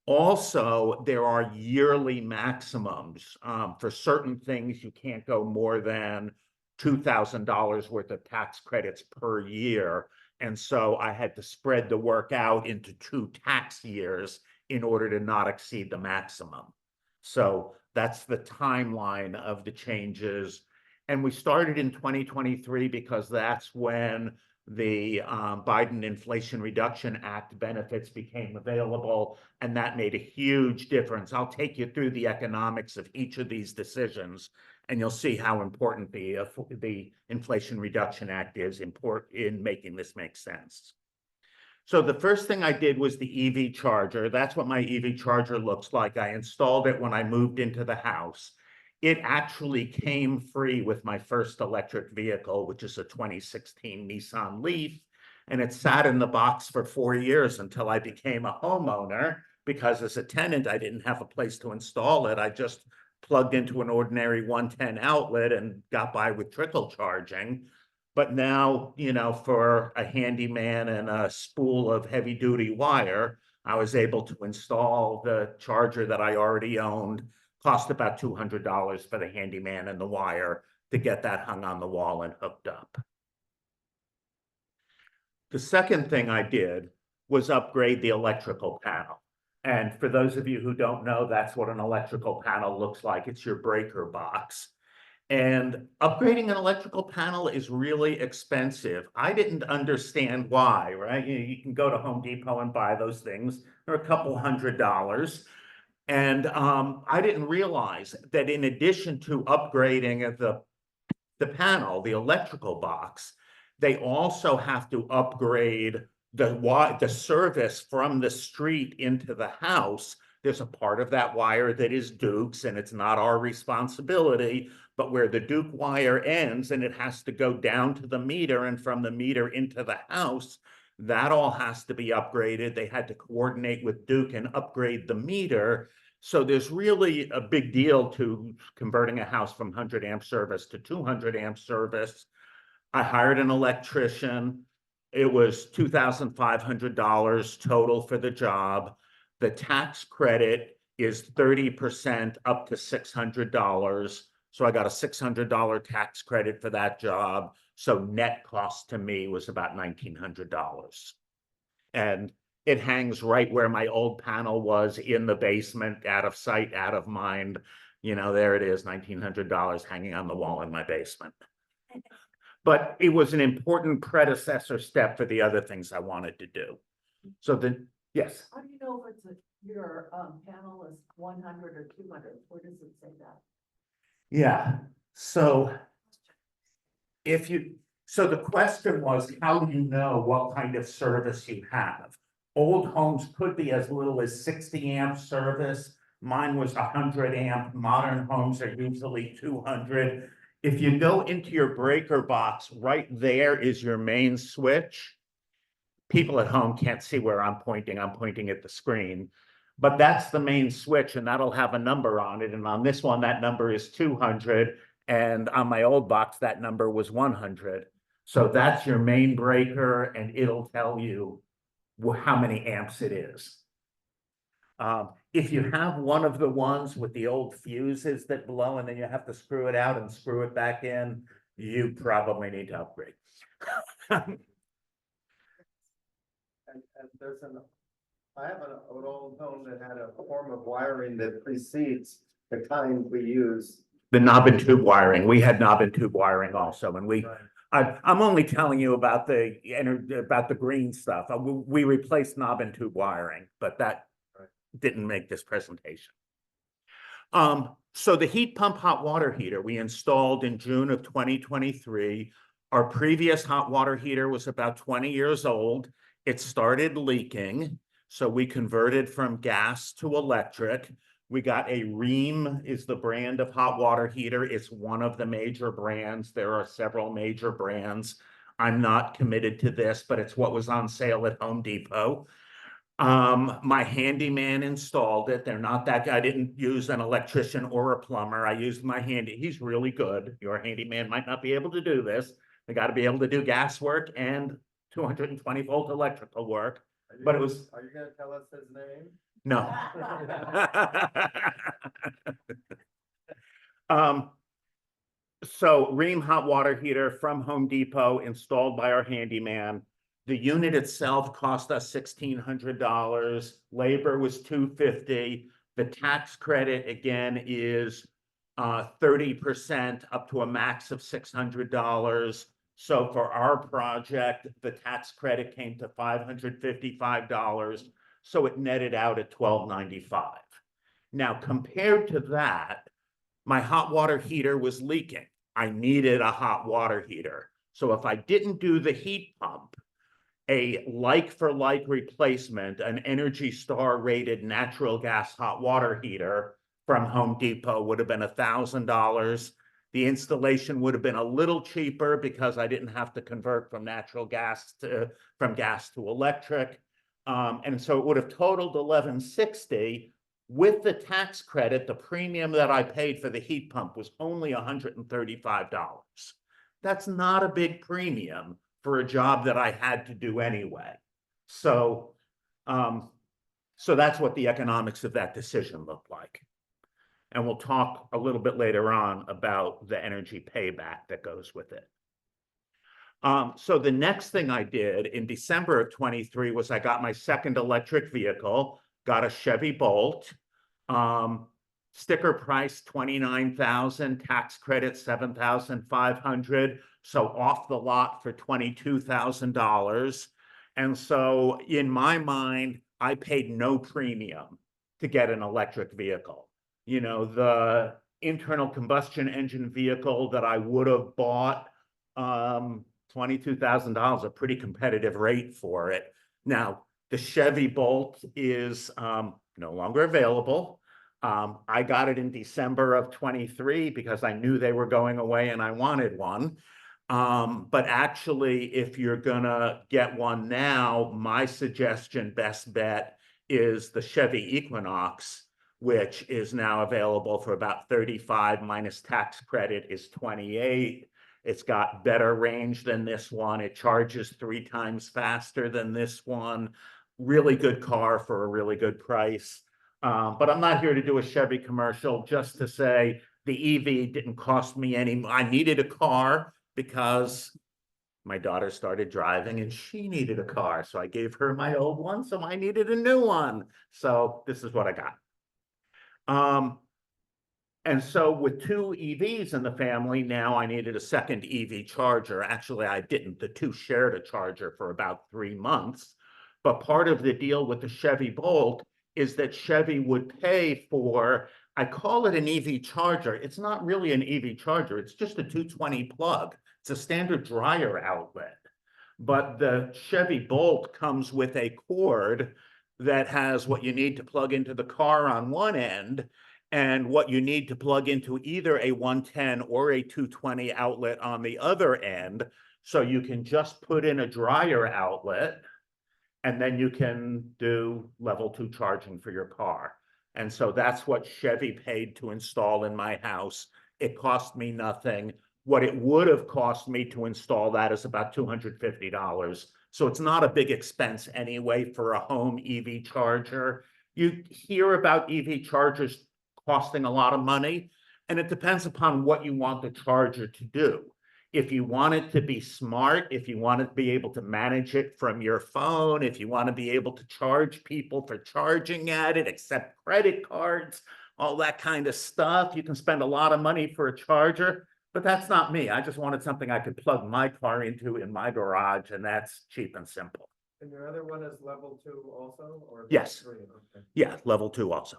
Also, there are yearly maximums. For certain things, you can't go more than $2,000 worth of tax credits per year. And so I had to spread the work out into 2 tax years in order to not exceed the maximum. So that's the timeline of the changes. And we started in 2023 because that's when the Biden Inflation Reduction Act benefits became available, and that made a huge difference. I'll take you through the economics of each of these decisions, and you'll see how important the Inflation Reduction Act is in making this make sense. So the first thing I did was the EV charger. That's what my EV charger looks like. I installed it when I moved into the house. It actually came free with my first electric vehicle, which is a 2016 Nissan Leaf. And it sat in the box for 4 years until I became a homeowner, because as a tenant, I didn't have a place to install it. I just plugged into an ordinary 110 outlet and got by with trickle charging. But now, for a handyman and a spool of heavy duty wire, I was able to install the charger that I already owned. Cost about $200 for the handyman and the wire to get that hung on the wall and hooked up. The second thing I did was upgrade the electrical panel. And for those of you who don't know, that's what an electrical panel looks like. It's your breaker box. And upgrading an electrical panel is really expensive. I didn't understand why, right? You can go to Home Depot and buy those things. They're a couple $100. And I didn't realize that in addition to upgrading the panel, the electrical box, they also have to upgrade the service from the street into the house. There's a part of that wire that is Duke's, and it's not our responsibility, but where the Duke wire ends and it has to go down to the meter and from the meter into the house, that all has to be upgraded. They had to coordinate with Duke and upgrade the meter. So there's really a big deal to converting a house from 100 amp service to 200 amp service. I hired an electrician. It was $2,500 total for the job. The tax credit is 30% up to $600. So I got a $600 tax credit for that job. So net cost to me was about $1,900. And It hangs right where my old panel was in the basement, out of sight, out of mind. You know, there it is, $1,900 hanging on the wall in my basement. But it was an important predecessor step for the other things I wanted to do. So then, yes. How do you know if your panel is 100 or 200? Where does it say that? Yeah, so so the question was, how do you know what kind of service you have? Old homes could be as little as 60 amp service. Mine was 100 amp. Modern homes are usually 200. If you go into your breaker box, right there is your main switch. People at home can't see where I'm pointing at the screen. But that's the main switch, and that'll have a number on it. And on this one, that number is 200. And on my old box, that number was 100. So that's your main breaker, and it'll tell you how many amps it is. If you have one of the ones with the old fuses that blow and then you have to screw it out and screw it back in, you probably need to upgrade. And I have an old home that had a form of wiring that precedes the kind we use. The knob and tube wiring. We had knob and tube wiring also, and I'm only telling you about the green stuff. We replaced knob and tube wiring, but that didn't make this presentation. So the heat pump hot water heater we installed in June of 2023. Our previous hot water heater was about 20 years old. It started leaking, so we converted from gas to electric. We got a Rheem is the brand of hot water heater. It's one of the major brands. There are several major brands. I'm not committed to this, but it's what was on sale at Home Depot. My handyman installed it. They're not that guy. I didn't use an electrician or a plumber. I used my he's really good. Your handyman might not be able to do this. They got to be able to do gas work and 220 volt electrical work. But it was. Are you going to tell us his name? No. So Rheem hot water heater from Home Depot installed by our handyman. The unit itself cost us $1,600. Labor was $250. The tax credit again is 30% up to a max of $600. So for our project, the tax credit came to $555. So it netted out at $1,295. Now, compared to that, my hot water heater was leaking. I needed a hot water heater. So if I didn't do the heat pump, a like-for-like replacement, an Energy Star rated natural gas hot water heater from Home Depot would have been $1,000. The installation would have been a little cheaper because I didn't have to convert from gas to electric. And so it would have totaled $1,160. With the tax credit, the premium that I paid for the heat pump was only $135. That's not a big premium for a job that I had to do anyway. So, so that's what the economics of that decision looked like. And we'll talk a little bit later on about the energy payback that goes with it. So the next thing I did in December of 23 was I got my second electric vehicle, got a Chevy Bolt, sticker price $29,000, tax credit $7,500, so off the lot for $22,000. And so in my mind, I paid no premium to get an electric vehicle. You know, the internal combustion engine vehicle that I would have bought, $22,000, a pretty competitive rate for it. Now, the Chevy Bolt is no longer available. I got it in December of 23 because I knew they were going away and I wanted one. But actually, if you're gonna get one now, my suggestion, best bet, is the Chevy Equinox, which is now available for about $35 minus tax credit is $28. It's got better range than this one. It charges 3 times faster than this one. Really good car for a really good price. But I'm not here to do a Chevy commercial, just to say the EV didn't cost me any. I needed a car because My daughter started driving and she needed a car, so I gave her my old one, so I needed a new one. So this is what I got. And so with two EVs in the family, now I needed a second EV charger. Actually, I didn't. The two shared a charger for about 3 months. But part of the deal with the Chevy Bolt is that Chevy would pay for, I call it an EV charger. It's not really an EV charger. It's just a 220 plug. It's a standard dryer outlet. But the Chevy Bolt comes with a cord that has what you need to plug into the car on one end and what you need to plug into either a 110 or a 220 outlet on the other end. So you can just put in a dryer outlet and then you can do level 2 charging for your car. And so that's what Chevy paid to install in my house. It cost me nothing. What it would have cost me to install that is about $250. So it's not a big expense anyway for a home EV charger. You hear about EV chargers costing a lot of money, and it depends upon what you want the charger to do. If you want it to be smart, if you want to be able to manage it from your phone, if you want to be able to charge people for charging at it, accept credit cards, all that kind of stuff, you can spend a lot of money for a charger, but that's not me. I just wanted something I could plug my car into in my garage, and that's cheap and simple. And your other one is level 2 also, or? Yes. 3? Okay. Yeah, level 2 also.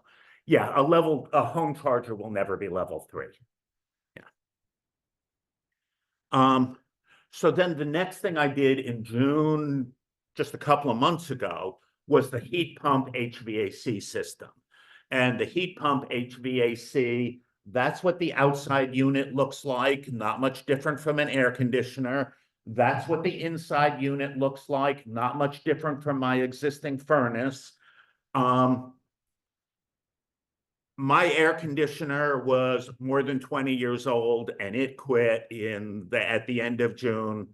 Yeah, a home charger will never be level 3. Yeah. So then the next thing I did in June, just a couple of months ago, was the heat pump HVAC system. And the heat pump HVAC, that's what the outside unit looks like, not much different from an air conditioner. That's what the inside unit looks like, not much different from my existing furnace. My air conditioner was more than 20 years old and it quit at the end of June.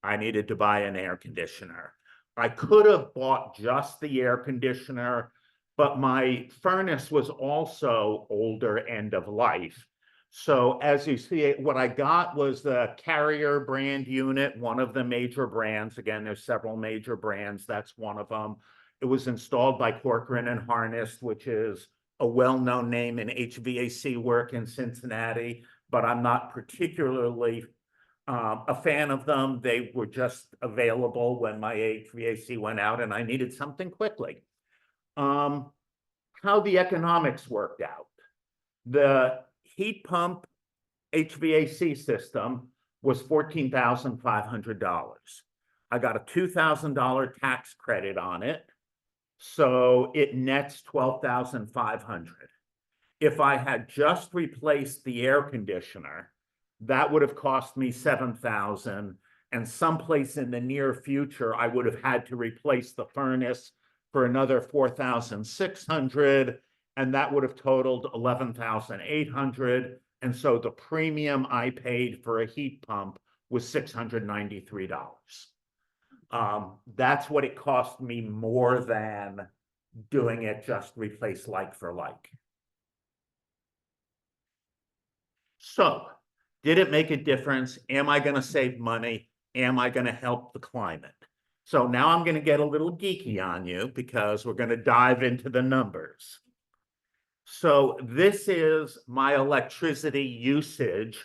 I needed to buy an air conditioner. I could have bought just the air conditioner, but my furnace was also older, end of life. So as you see, what I got was the Carrier brand unit, one of the major brands. Again, there's several major brands. That's one of them. It was installed by Corcoran and Harness, which is a well-known name in HVAC work in Cincinnati, but I'm not particularly a fan of them. They were just available when my HVAC went out and I needed something quickly. How the economics worked out. The heat pump HVAC system was $14,500. I got a $2,000 tax credit on it. So it nets $12,500. If I had just replaced the air conditioner, that would have cost me $7,000. And someplace in the near future, I would have had to replace the furnace for another $4,600. And that would have totaled $11,800. And so the premium I paid for a heat pump was $693. That's what it cost me more than doing it just replace like for like. So, did it make a difference? Am I going to save money? Am I going to help the climate? So now I'm going to get a little geeky on you because we're going to dive into the numbers. So this is my electricity usage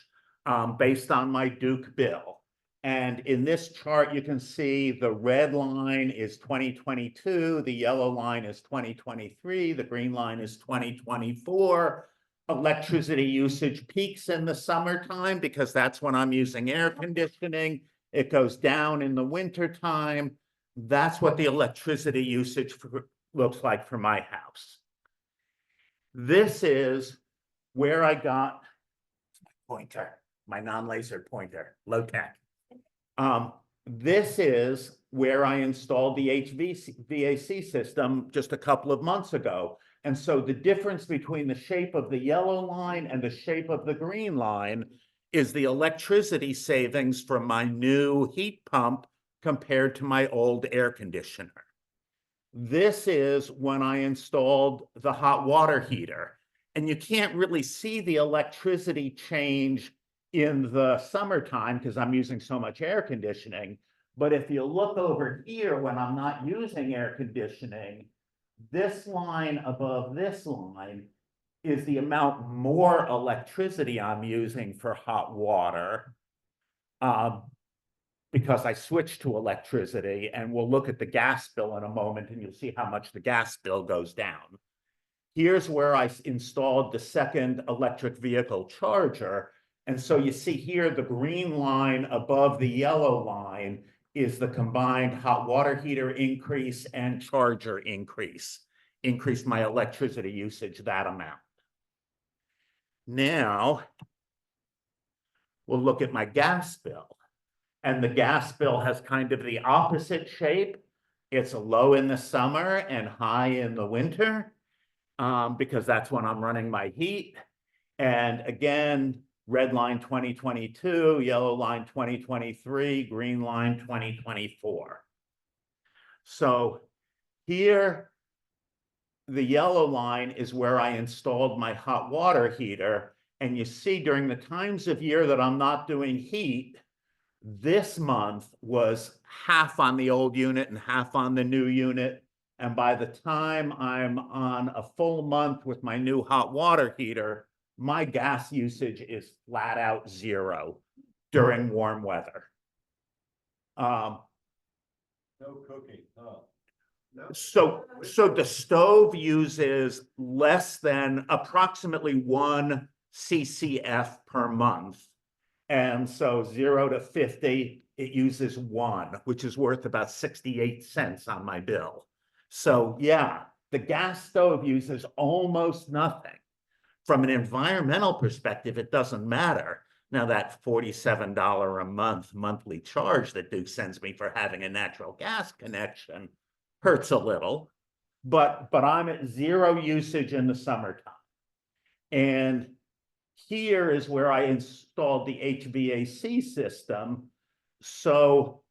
based on my Duke bill. And in this chart, you can see the red line is 2022, the yellow line is 2023, the green line is 2024. Electricity usage peaks in the summertime because that's when I'm using air conditioning. It goes down in the wintertime. That's what the electricity usage looks like for my house. This is where I got my pointer, my non-laser pointer, low tech. This is where I installed the HVAC system just a couple of months ago. And so the difference between the shape of the yellow line and the shape of the green line is the electricity savings from my new heat pump compared to my old air conditioner. This is when I installed the hot water heater. And you can't really see the electricity change in the summertime because I'm using so much air conditioning. But if you look over here, when I'm not using air conditioning, this line above this line is the amount more electricity I'm using for hot water. Because I switched to electricity, and we'll look at the gas bill in a moment and you'll see how much the gas bill goes down. Here's where I installed the second electric vehicle charger. And so you see here, the green line above the yellow line is the combined hot water heater increase and charger increase. Increased my electricity usage that amount. Now, we'll look at my gas bill. And the gas bill has kind of the opposite shape. It's low in the summer and high in the winter, because that's when I'm running my heat. And again, red line 2022, yellow line 2023, green line 2024. So here, the yellow line is where I installed my hot water heater. And you see during the times of year that I'm not doing heat, this month was half on the old unit and half on the new unit. And by the time I'm on a full month with my new hot water heater, my gas usage is flat out 0 during warm weather. No cooking, huh? So the stove uses less than approximately 1 CCF per month. And so 0 to 50, it uses 1, which is worth about 68 cents on my bill. So yeah, the gas stove uses almost nothing. From an environmental perspective, it doesn't matter. Now that $47 a month monthly charge that Duke sends me for having a natural gas connection hurts a little, but I'm at 0 usage in the summertime. And here is where I installed the HVAC system. So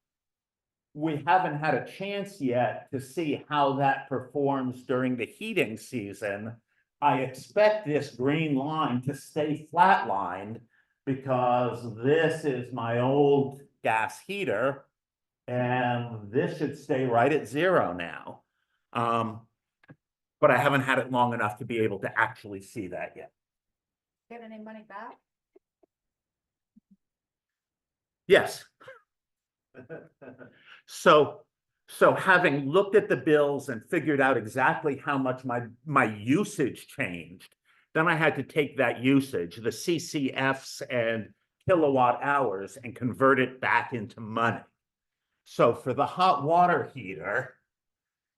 we haven't had a chance yet to see how that performs during the heating season. I expect this green line to stay flatlined because this is my old gas heater, and this should stay right at 0 now. But I haven't had it long enough to be able to actually see that yet. Get any money back? Yes. So having looked at the bills and figured out exactly how much my usage changed, then I had to take that usage, the CCFs and kilowatt hours, and convert it back into money. So for the hot water heater,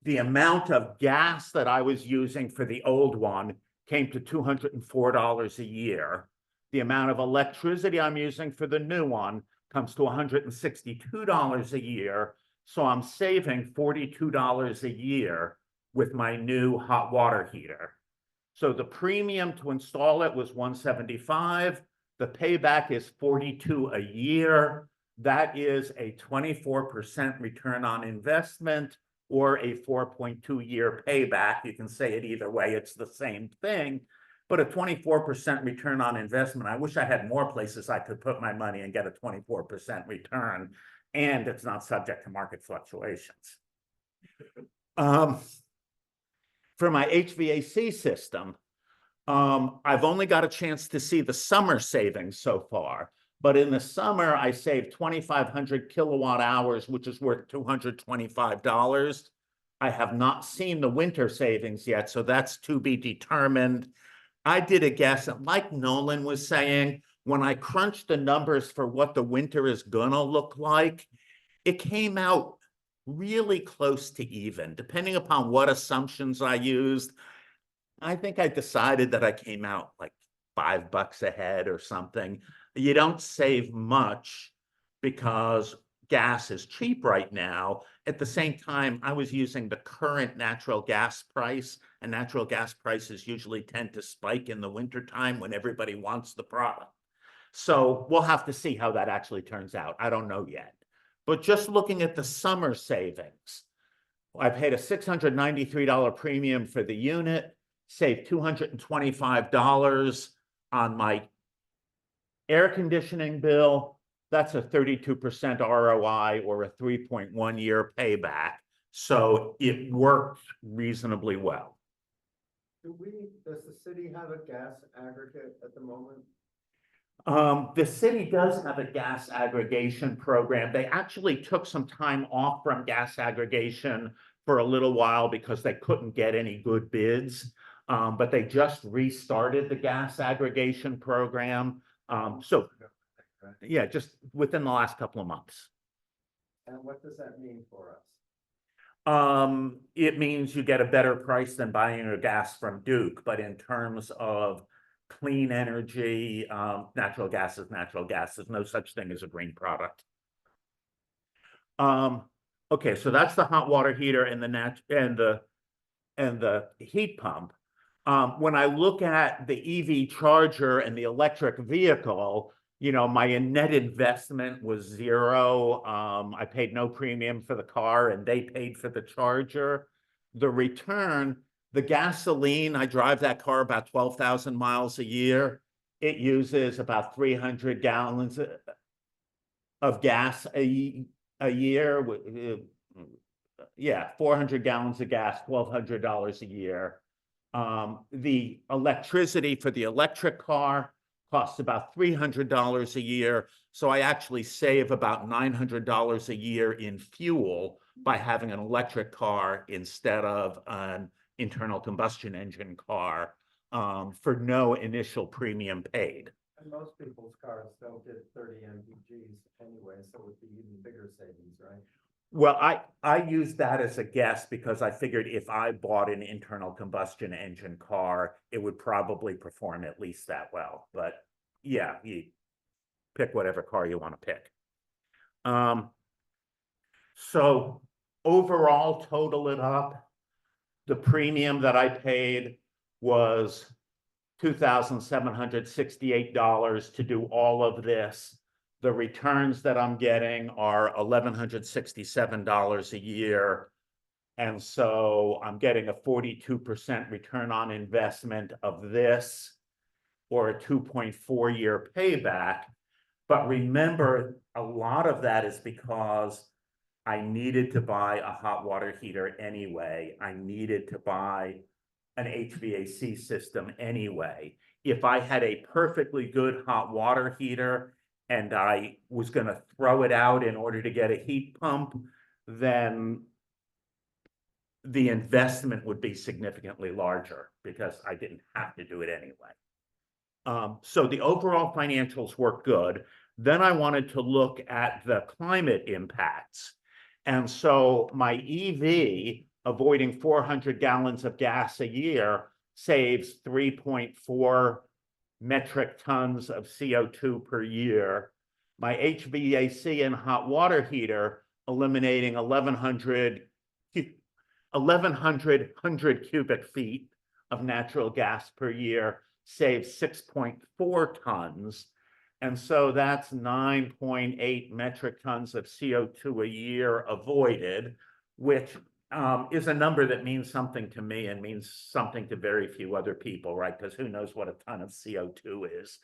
the amount of gas that I was using for the old one came to $204 a year. The amount of electricity I'm using for the new one comes to $162 a year. So I'm saving $42 a year with my new hot water heater. So the premium to install it was $175. The payback is $42 a year. That is a 24% return on investment or a 4.2-year payback. You can say it either way, it's the same thing, but a 24% return on investment. I wish I had more places I could put my money and get a 24% return, and it's not subject to market fluctuations. For my HVAC system, I've only got a chance to see the summer savings so far. But in the summer, I saved 2,500 kilowatt hours, which is worth $225. I have not seen the winter savings yet, so that's to be determined. I did a guess, and like Nolan was saying, when I crunched the numbers for what the winter is gonna look like, it came out really close to even, depending upon what assumptions I used. I think I decided that I came out like $5 ahead or something. You don't save much because gas is cheap right now. At the same time, I was using the current natural gas price, and natural gas prices usually tend to spike in the wintertime when everybody wants the product. So we'll have to see how that actually turns out. I don't know yet. But just looking at the summer savings, I paid a $693 premium for the unit, saved $225 on my Air conditioning bill, that's a 32% ROI or a 3.1 year payback. So it worked reasonably well. Does the city have a gas aggregate at the moment? The city does have a gas aggregation program. They actually took some time off from gas aggregation for a little while because they couldn't get any good bids. But they just restarted the gas aggregation program. So yeah, just within the last couple of months. And what does that mean for us? It means you get a better price than buying your gas from Duke, but in terms of clean energy, natural gas is natural gas. There's no such thing as a green product. Okay, so that's the hot water heater and the heat pump. When I look at the EV charger and the electric vehicle, you know, my net investment was zero. I paid no premium for the car and they paid for the charger. The return, the gasoline, I drive that car about 12,000 miles a year. It uses about 300 gallons of gas a year. Yeah, 400 gallons of gas, $1,200 a year. The electricity for the electric car costs about $300 a year. So I actually save about $900 a year in fuel by having an electric car instead of an internal combustion engine car, for no initial premium paid. And most people's cars don't get 30 mpgs anyway, so it would be even bigger savings, right? Well, I use that as a guess because I figured if I bought an internal combustion engine car, it would probably perform at least that well. But yeah, you pick whatever car you want to pick. So overall, total it up, the premium that I paid was $2,768 to do all of this. The returns that I'm getting are $1,167 a year. And so I'm getting a 42% return on investment of this, or a 2.4 year payback. But remember, a lot of that is because I needed to buy a hot water heater anyway. I needed to buy an HVAC system anyway. If I had a perfectly good hot water heater and I was going to throw it out in order to get a heat pump, then the investment would be significantly larger because I didn't have to do it anyway. So the overall financials work good. Then I wanted to look at the climate impacts. And so my EV, avoiding 400 gallons of gas a year, saves 3.4 metric tons of CO2 per year. My HVAC and hot water heater, eliminating 1,100 cubic feet of natural gas per year, saves 6.4 tons. And so that's 9.8 metric tons of CO2 a year avoided, which is a number that means something to me and means something to very few other people, right? Because who knows what a ton of CO2 is.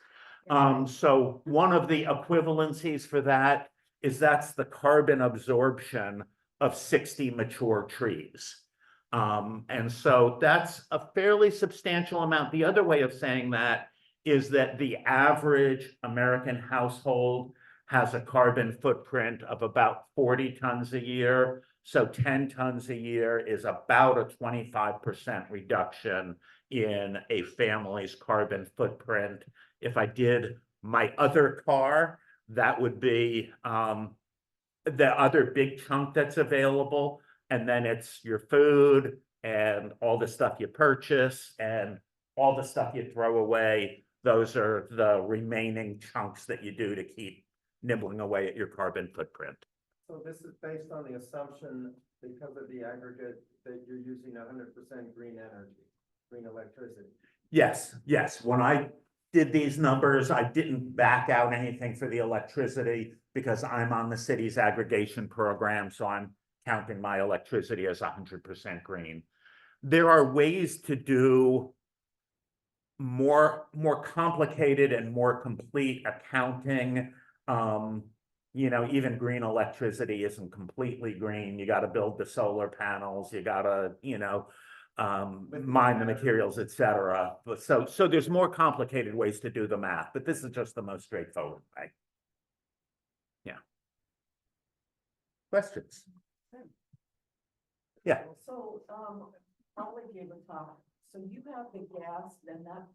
So one of the equivalencies for that is that's the carbon absorption of 60 mature trees. And so that's a fairly substantial amount. The other way of saying that is that the average American household has a carbon footprint of about 40 tons a year. So 10 tons a year is about a 25% reduction in a family's carbon footprint. If I did my other car, that would be the other big chunk that's available. And then it's your food and all the stuff you purchase and all the stuff you throw away. Those are the remaining chunks that you do to keep nibbling away at your carbon footprint. So this is based on the assumption, because of the aggregate, that you're using 100% green energy, green electricity. Yes, yes. When I did these numbers, I didn't back out anything for the electricity because I'm on the city's aggregation program, so I'm counting my electricity as 100% green. There are ways to do more complicated and more complete accounting. Even green electricity isn't completely green. You got to build the solar panels, you got to, mine the materials, et cetera. But so there's more complicated ways to do the math, but this is just the most straightforward way. Yeah. Questions? Yeah. So, probably gave a talk, so you have the gas, then that,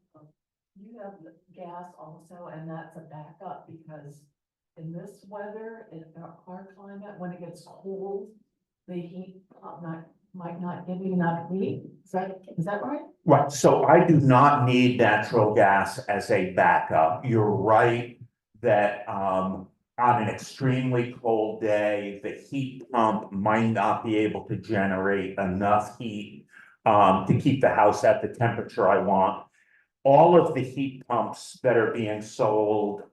you have the gas also, and that's a backup, because in this weather, in our climate, when it gets cold, the heat might not give you enough heat, is that right? Right, so I do not need natural gas as a backup. You're right that on an extremely cold day, the heat pump might not be able to generate enough heat to keep the house at the temperature I want. All of the heat pumps that are being sold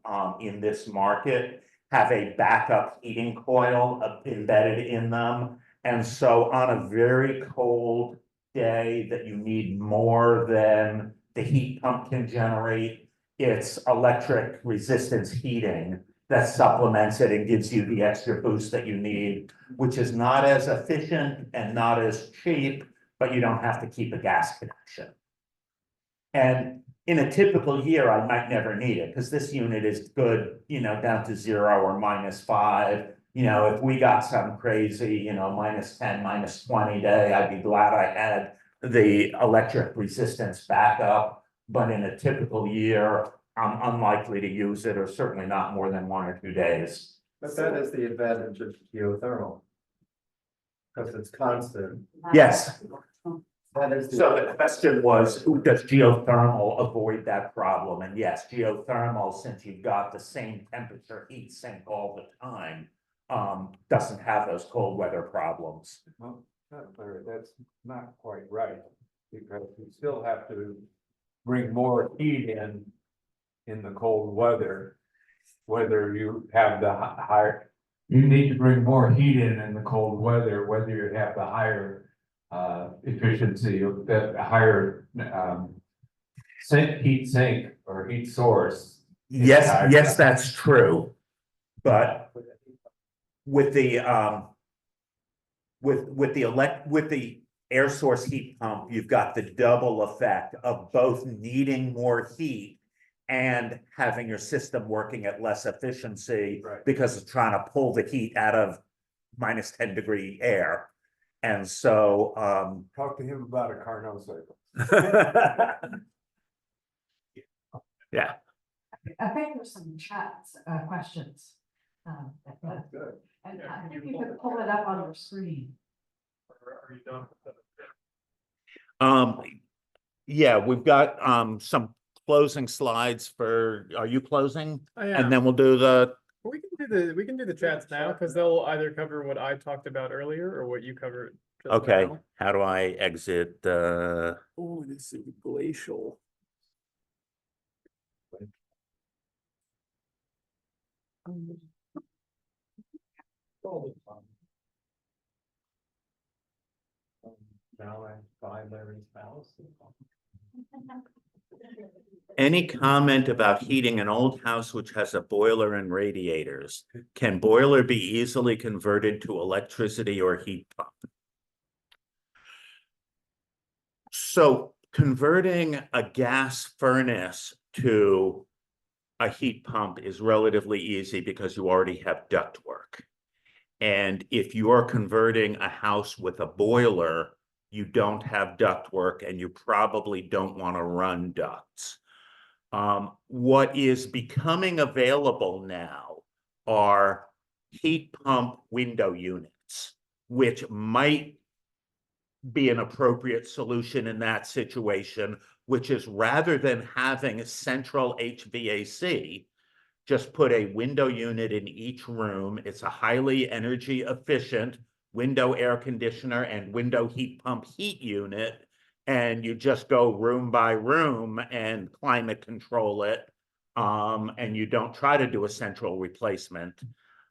in this market have a backup heating coil embedded in them. And so on a very cold day that you need more than the heat pump can generate, it's electric resistance heating that supplements it and gives you the extra boost that you need, which is not as efficient and not as cheap, but you don't have to keep a gas connection. And in a typical year, I might never need it because this unit is good, down to 0 or -5. If we got some crazy, -10, -20 day, I'd be glad I had the electric resistance backup. But in a typical year, I'm unlikely to use it, or certainly not more than 1 or 2 days. But that is the advantage of geothermal. Because it's constant. Yes. That is So the question was, does geothermal avoid that problem? And yes, geothermal, since you've got the same temperature heat sink all the time, doesn't have those cold weather problems. Well, that's not quite right, because you still have to bring more heat in the cold weather. Whether you have the higher, you need to bring more heat in the cold weather, whether you have the higher efficiency of that higher heat sink or heat source. Yes, that's true. But with the with the air source heat pump, you've got the double effect of both needing more heat and having your system working at less efficiency, Right. because it's trying to pull the heat out of -10-degree air. And so Talk to him about a Carnot cycle. yeah. I think there's some chats, questions. Good. And I think you could pull it up on your screen. Are you done with that? Yeah, we've got some closing slides for, are you closing? Oh, yeah. And then we'll do the, We can do the chats now, because they'll either cover what I talked about earlier or what you covered just okay, now. how do I exit Oh, this is glacial. Now I buy Larry's mouse. any comment about heating an old house which has a boiler and radiators? Can boiler be easily converted to electricity or heat pump? So converting a gas furnace to a heat pump is relatively easy because you already have ductwork. And if you're converting a house with a boiler, you don't have ductwork and you probably don't want to run ducts. What is becoming available now are heat pump window units, which might be an appropriate solution in that situation, which is rather than having a central HVAC, just put a window unit in each room. It's a highly energy efficient window air conditioner and window heat pump heat unit. And you just go room by room and climate control it. And you don't try to do a central replacement.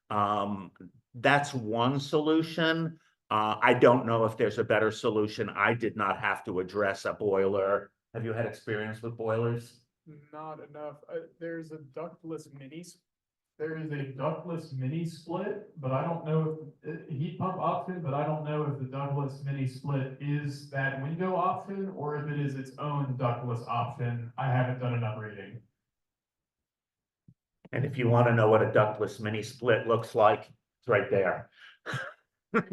That's one solution. I don't know if there's a better solution. I did not have to address a boiler Have you had experience with boilers? Not enough. There's a ductless there is a ductless mini split, but I don't know if heat pump option, but I don't know if the ductless mini split is that window option or if it is its own ductless option. I haven't done enough reading. And if you want to know what a ductless mini split looks like, it's right there. Very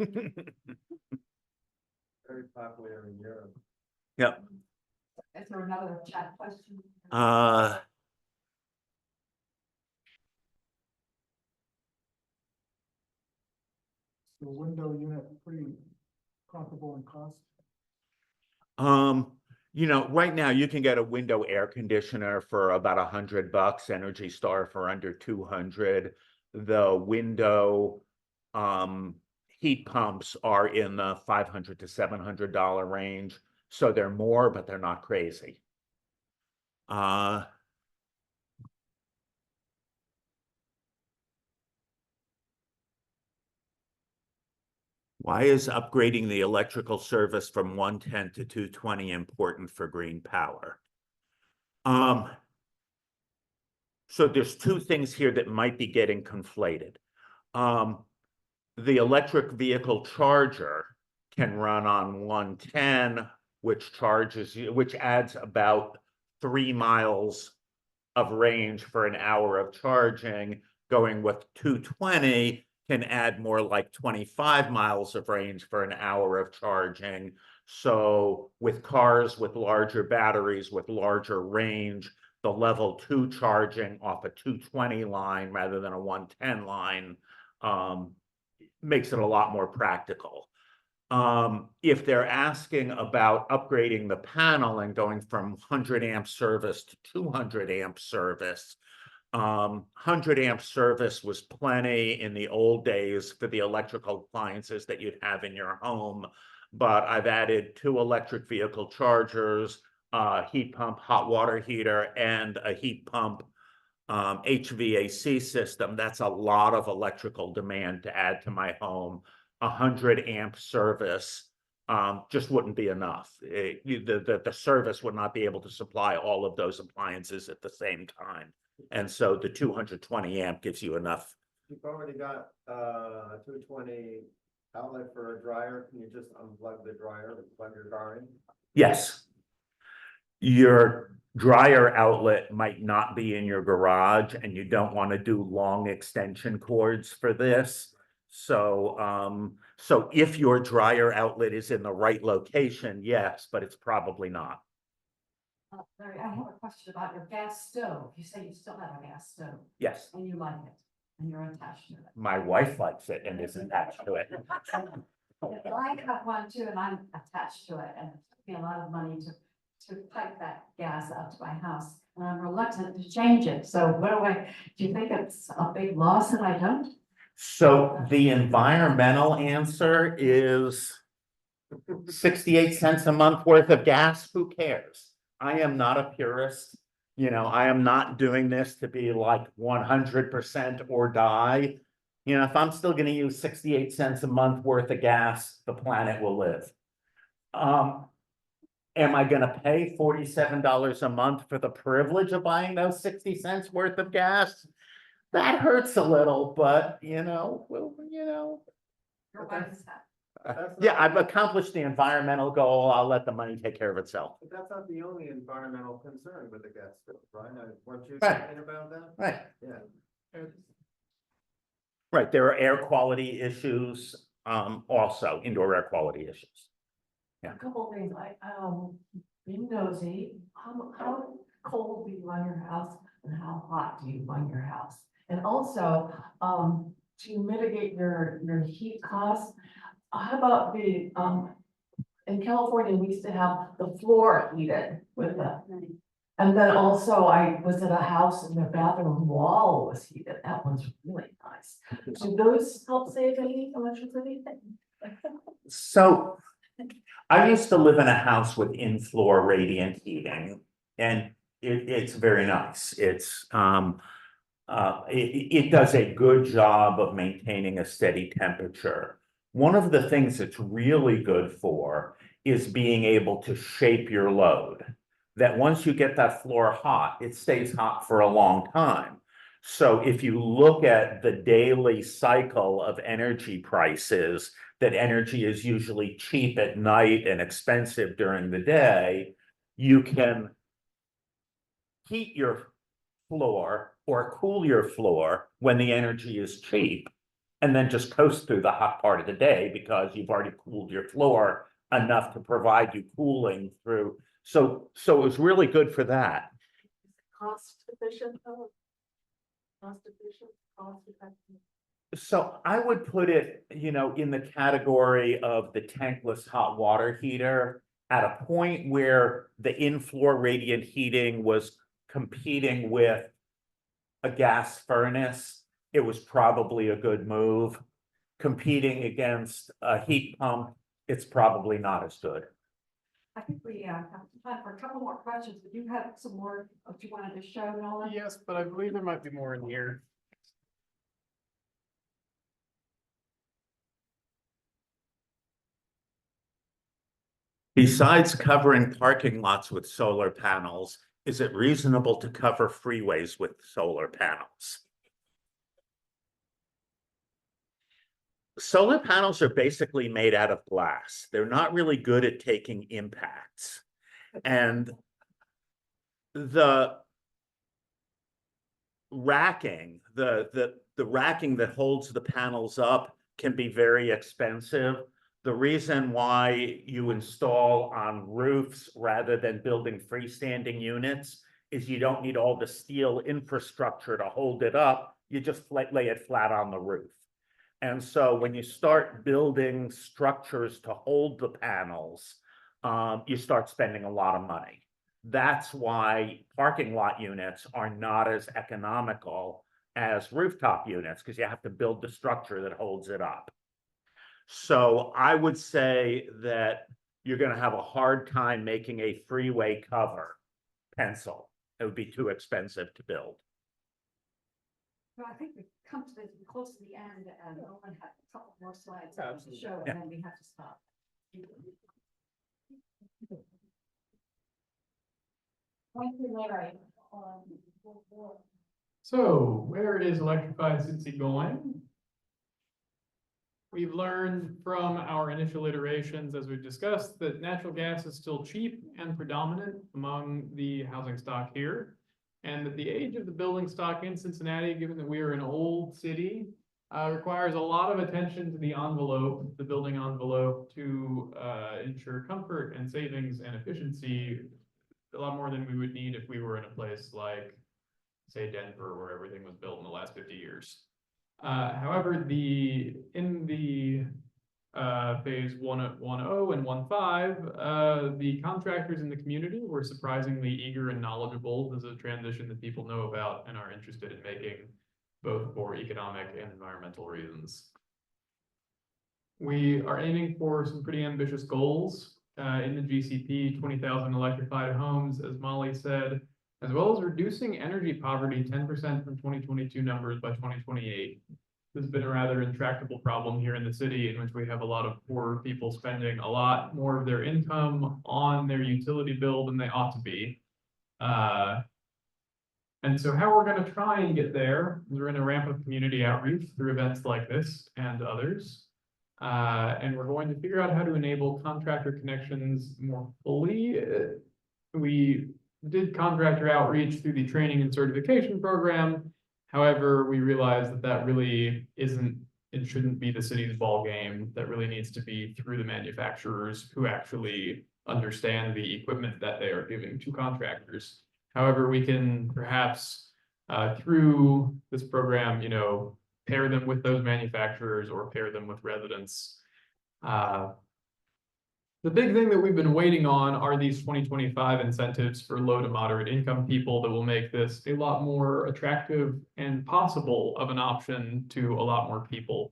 popular in Europe. Yep. Is there another chat question? The window unit pretty comparable in cost. You know, right now you can get a window air conditioner for about $100, Energy Star for under 200. The window heat pumps are in the $500 to $700 range. So they're more, but they're not crazy. Why is upgrading the electrical service from 110 to 220 important for green power? So there's two things here that might be getting conflated. The electric vehicle charger can run on 110, which adds about 3 miles of range for an hour of charging. Going with 220 can add more like 25 miles of range for an hour of charging. So with cars with larger batteries, with larger range, the level 2 charging off a 220 line rather than a 110 line makes it a lot more practical. If they're asking about upgrading the panel and going from 100 amp service to 200 amp service, 100 amp service was plenty in the old days for the electrical appliances that you'd have in your home. But I've added 2 electric vehicle chargers, heat pump, hot water heater, and a heat pump HVAC system. That's a lot of electrical demand to add to my home. 100 amp service just wouldn't be enough. The service would not be able to supply all of those appliances at the same time. And so the 220 amp gives you enough. You've already got a 220 outlet for a dryer. Can you just unplug the dryer and plug your car in? Yes. Your dryer outlet might not be in your garage and you don't want to do long extension cords for this. So, so if your dryer outlet is in the right location, yes, but it's probably not. Larry, I have a question about your gas stove. You say you still have a gas stove Yes, and you like it and you're attached to it. my wife likes it and is attached to it. I have one too, and I'm attached to it, and it took me a lot of money to pipe that gas up to my house, and I'm reluctant to change it. So do you think it's a big loss that I don't? So the environmental answer is 68 cents a month worth of gas. Who cares? I am not a purist. You know, I am not doing this to be like 100% or die. You know, if I'm still going to use 68 cents a month worth of gas, the planet will live. Am I going to pay $47 a month for the privilege of buying those 60 cents worth of gas? That hurts a little, but you know, Your wife is that. yeah, I've accomplished the environmental goal. I'll let the money take care of itself. But that's not the only environmental concern with the gas stove, right? Weren't you Right. thinking about that? Right. Yeah. Right. There are air quality issues, also indoor air quality issues. A couple of things, being nosy, how cold do you run your house and how hot do you run your house? And also, to mitigate your heat costs, how about in California, we used to have the floor heated with and then also I was at a house and the bathroom wall was heated. That was really nice. Do those help save any electricity? So I used to live in a house with in-floor radiant heating, and it's very nice. It does a good job of maintaining a steady temperature. One of the things it's really good for is being able to shape your load. that once you get that floor hot, it stays hot for a long time. So if you look at the daily cycle of energy prices, that energy is usually cheap at night and expensive during the day, you can heat your floor or cool your floor when the energy is cheap, and then just coast through the hot part of the day because you've already cooled your floor enough to provide you cooling through. So it was really good for that. Cost efficient, though? Cost efficient, cost effective. So I would put it, in the category of the tankless hot water heater at a point where the in-floor radiant heating was competing with a gas furnace. It was probably a good move. Competing against a heat pump, it's probably not as good. I think we have time for a couple more questions, but you have some more that you wanted to show, Nolan? Yes, but I believe there might be more in here. Besides covering parking lots with solar panels, is it reasonable to cover freeways with solar panels? Solar panels are basically made out of glass. They're not really good at taking impacts. And the racking, the racking that holds the panels up can be very expensive. The reason why you install on roofs rather than building freestanding units is you don't need all the steel infrastructure to hold it up. You just lay it flat on the roof. And so when you start building structures to hold the panels, you start spending a lot of money. That's why parking lot units are not as economical as rooftop units, because you have to build the structure that holds it up. So I would say that you're going to have a hard time making a freeway cover pencil. It would be too expensive to build. Well, I think we've come to the close to the end, and Nolan had a couple more slides to Absolutely. show, and then we have to stop. Thank you, Larry. So where is Electrify Cincinnati going? We've learned from our initial iterations, as we've discussed, that natural gas is still cheap and predominant among the housing stock here. And that the age of the building stock in Cincinnati, given that we are an old city, requires a lot of attention to the envelope, the building envelope, to ensure comfort and savings and efficiency, a lot more than we would need if we were in a place like, say, Denver, where everything was built in the last 50 years. However, in the phase 1.0 and 1.5, the contractors in the community were surprisingly eager and knowledgeable. This is a transition that people know about and are interested in making, both for economic and environmental reasons. We are aiming for some pretty ambitious goals in the GCP, 20,000 electrified homes, as Molly said, as well as reducing energy poverty 10% from 2022 numbers by 2028. This has been a rather intractable problem here in the city, in which we have a lot of poor people spending a lot more of their income on their utility bill than they ought to be. And so how we're going to try and get there, we're going to ramp up community outreach through events like this and others. And we're going to figure out how to enable contractor connections more fully. We did contractor outreach through the training and certification program. However, we realized that that really isn't, it shouldn't be the city's ball game. That really needs to be through the manufacturers who actually understand the equipment that they are giving to contractors. However, we can perhaps through this program, pair them with those manufacturers or pair them with residents. The big thing that we've been waiting on are these 2025 incentives for low to moderate income people that will make this a lot more attractive and possible of an option to a lot more people.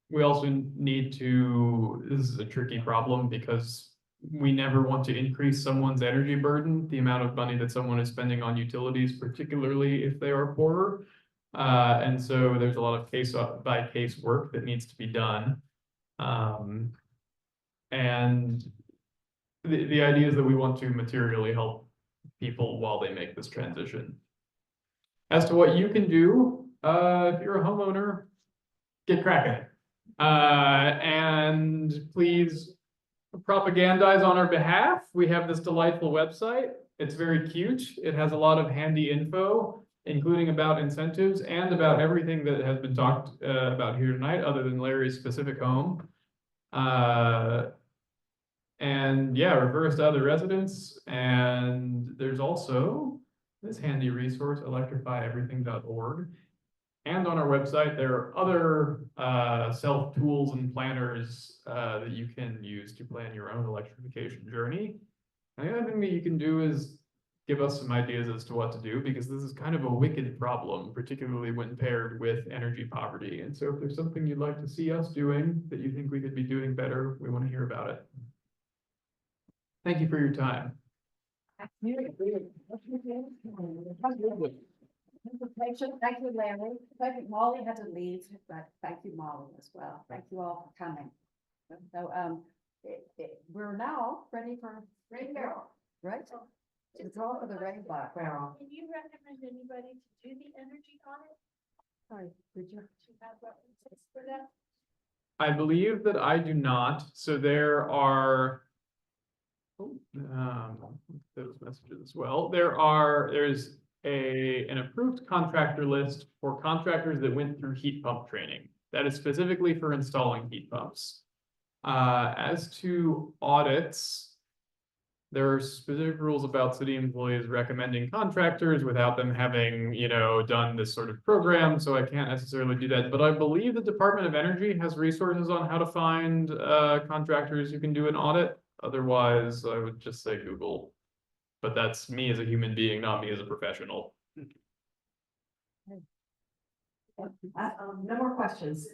We also need to, this is a tricky problem because we never want to increase someone's energy burden, the amount of money that someone is spending on utilities, particularly if they are poorer. And so there's a lot of case by case work that needs to be done. And the idea is that we want to materially help people while they make this transition. As to what you can do, if you're a homeowner, get cracking. And please propagandize on our behalf. We have this delightful website. It's very cute. It has a lot of handy info, including about incentives and about everything that has been talked about here tonight, other than Larry's specific home. And yeah, refers to other residents. And there's also this handy resource, electrifyeverything.org. And on our website, there are other self-tools and planners that you can use to plan your own electrification journey. And the other thing that you can do is give us some ideas as to what to do, because this is kind of a wicked problem, particularly when paired with energy poverty. And so if there's something you'd like to see us doing that you think we could be doing better, we want to hear about it. Thank you for your time. Thank you, Larry. Thank you. Molly had to leave, but thank you, Molly, as well. Thank you all for coming. So, we're now ready for rain barrel, right? It's all for the rain barrel. Can you recommend anybody to do the energy audit? Sorry, did you? To have references for that? I believe that I do not. So there are those messages as well. There's an approved contractor list for contractors that went through heat pump training. That is specifically for installing heat pumps. As to audits, there are specific rules about city employees recommending contractors without them having, done this sort of program, so I can't necessarily do that. But I believe the Department of Energy has resources on how to find contractors who can do an audit. Otherwise, I would just say Google. But that's me as a human being, not me as a professional. No more questions.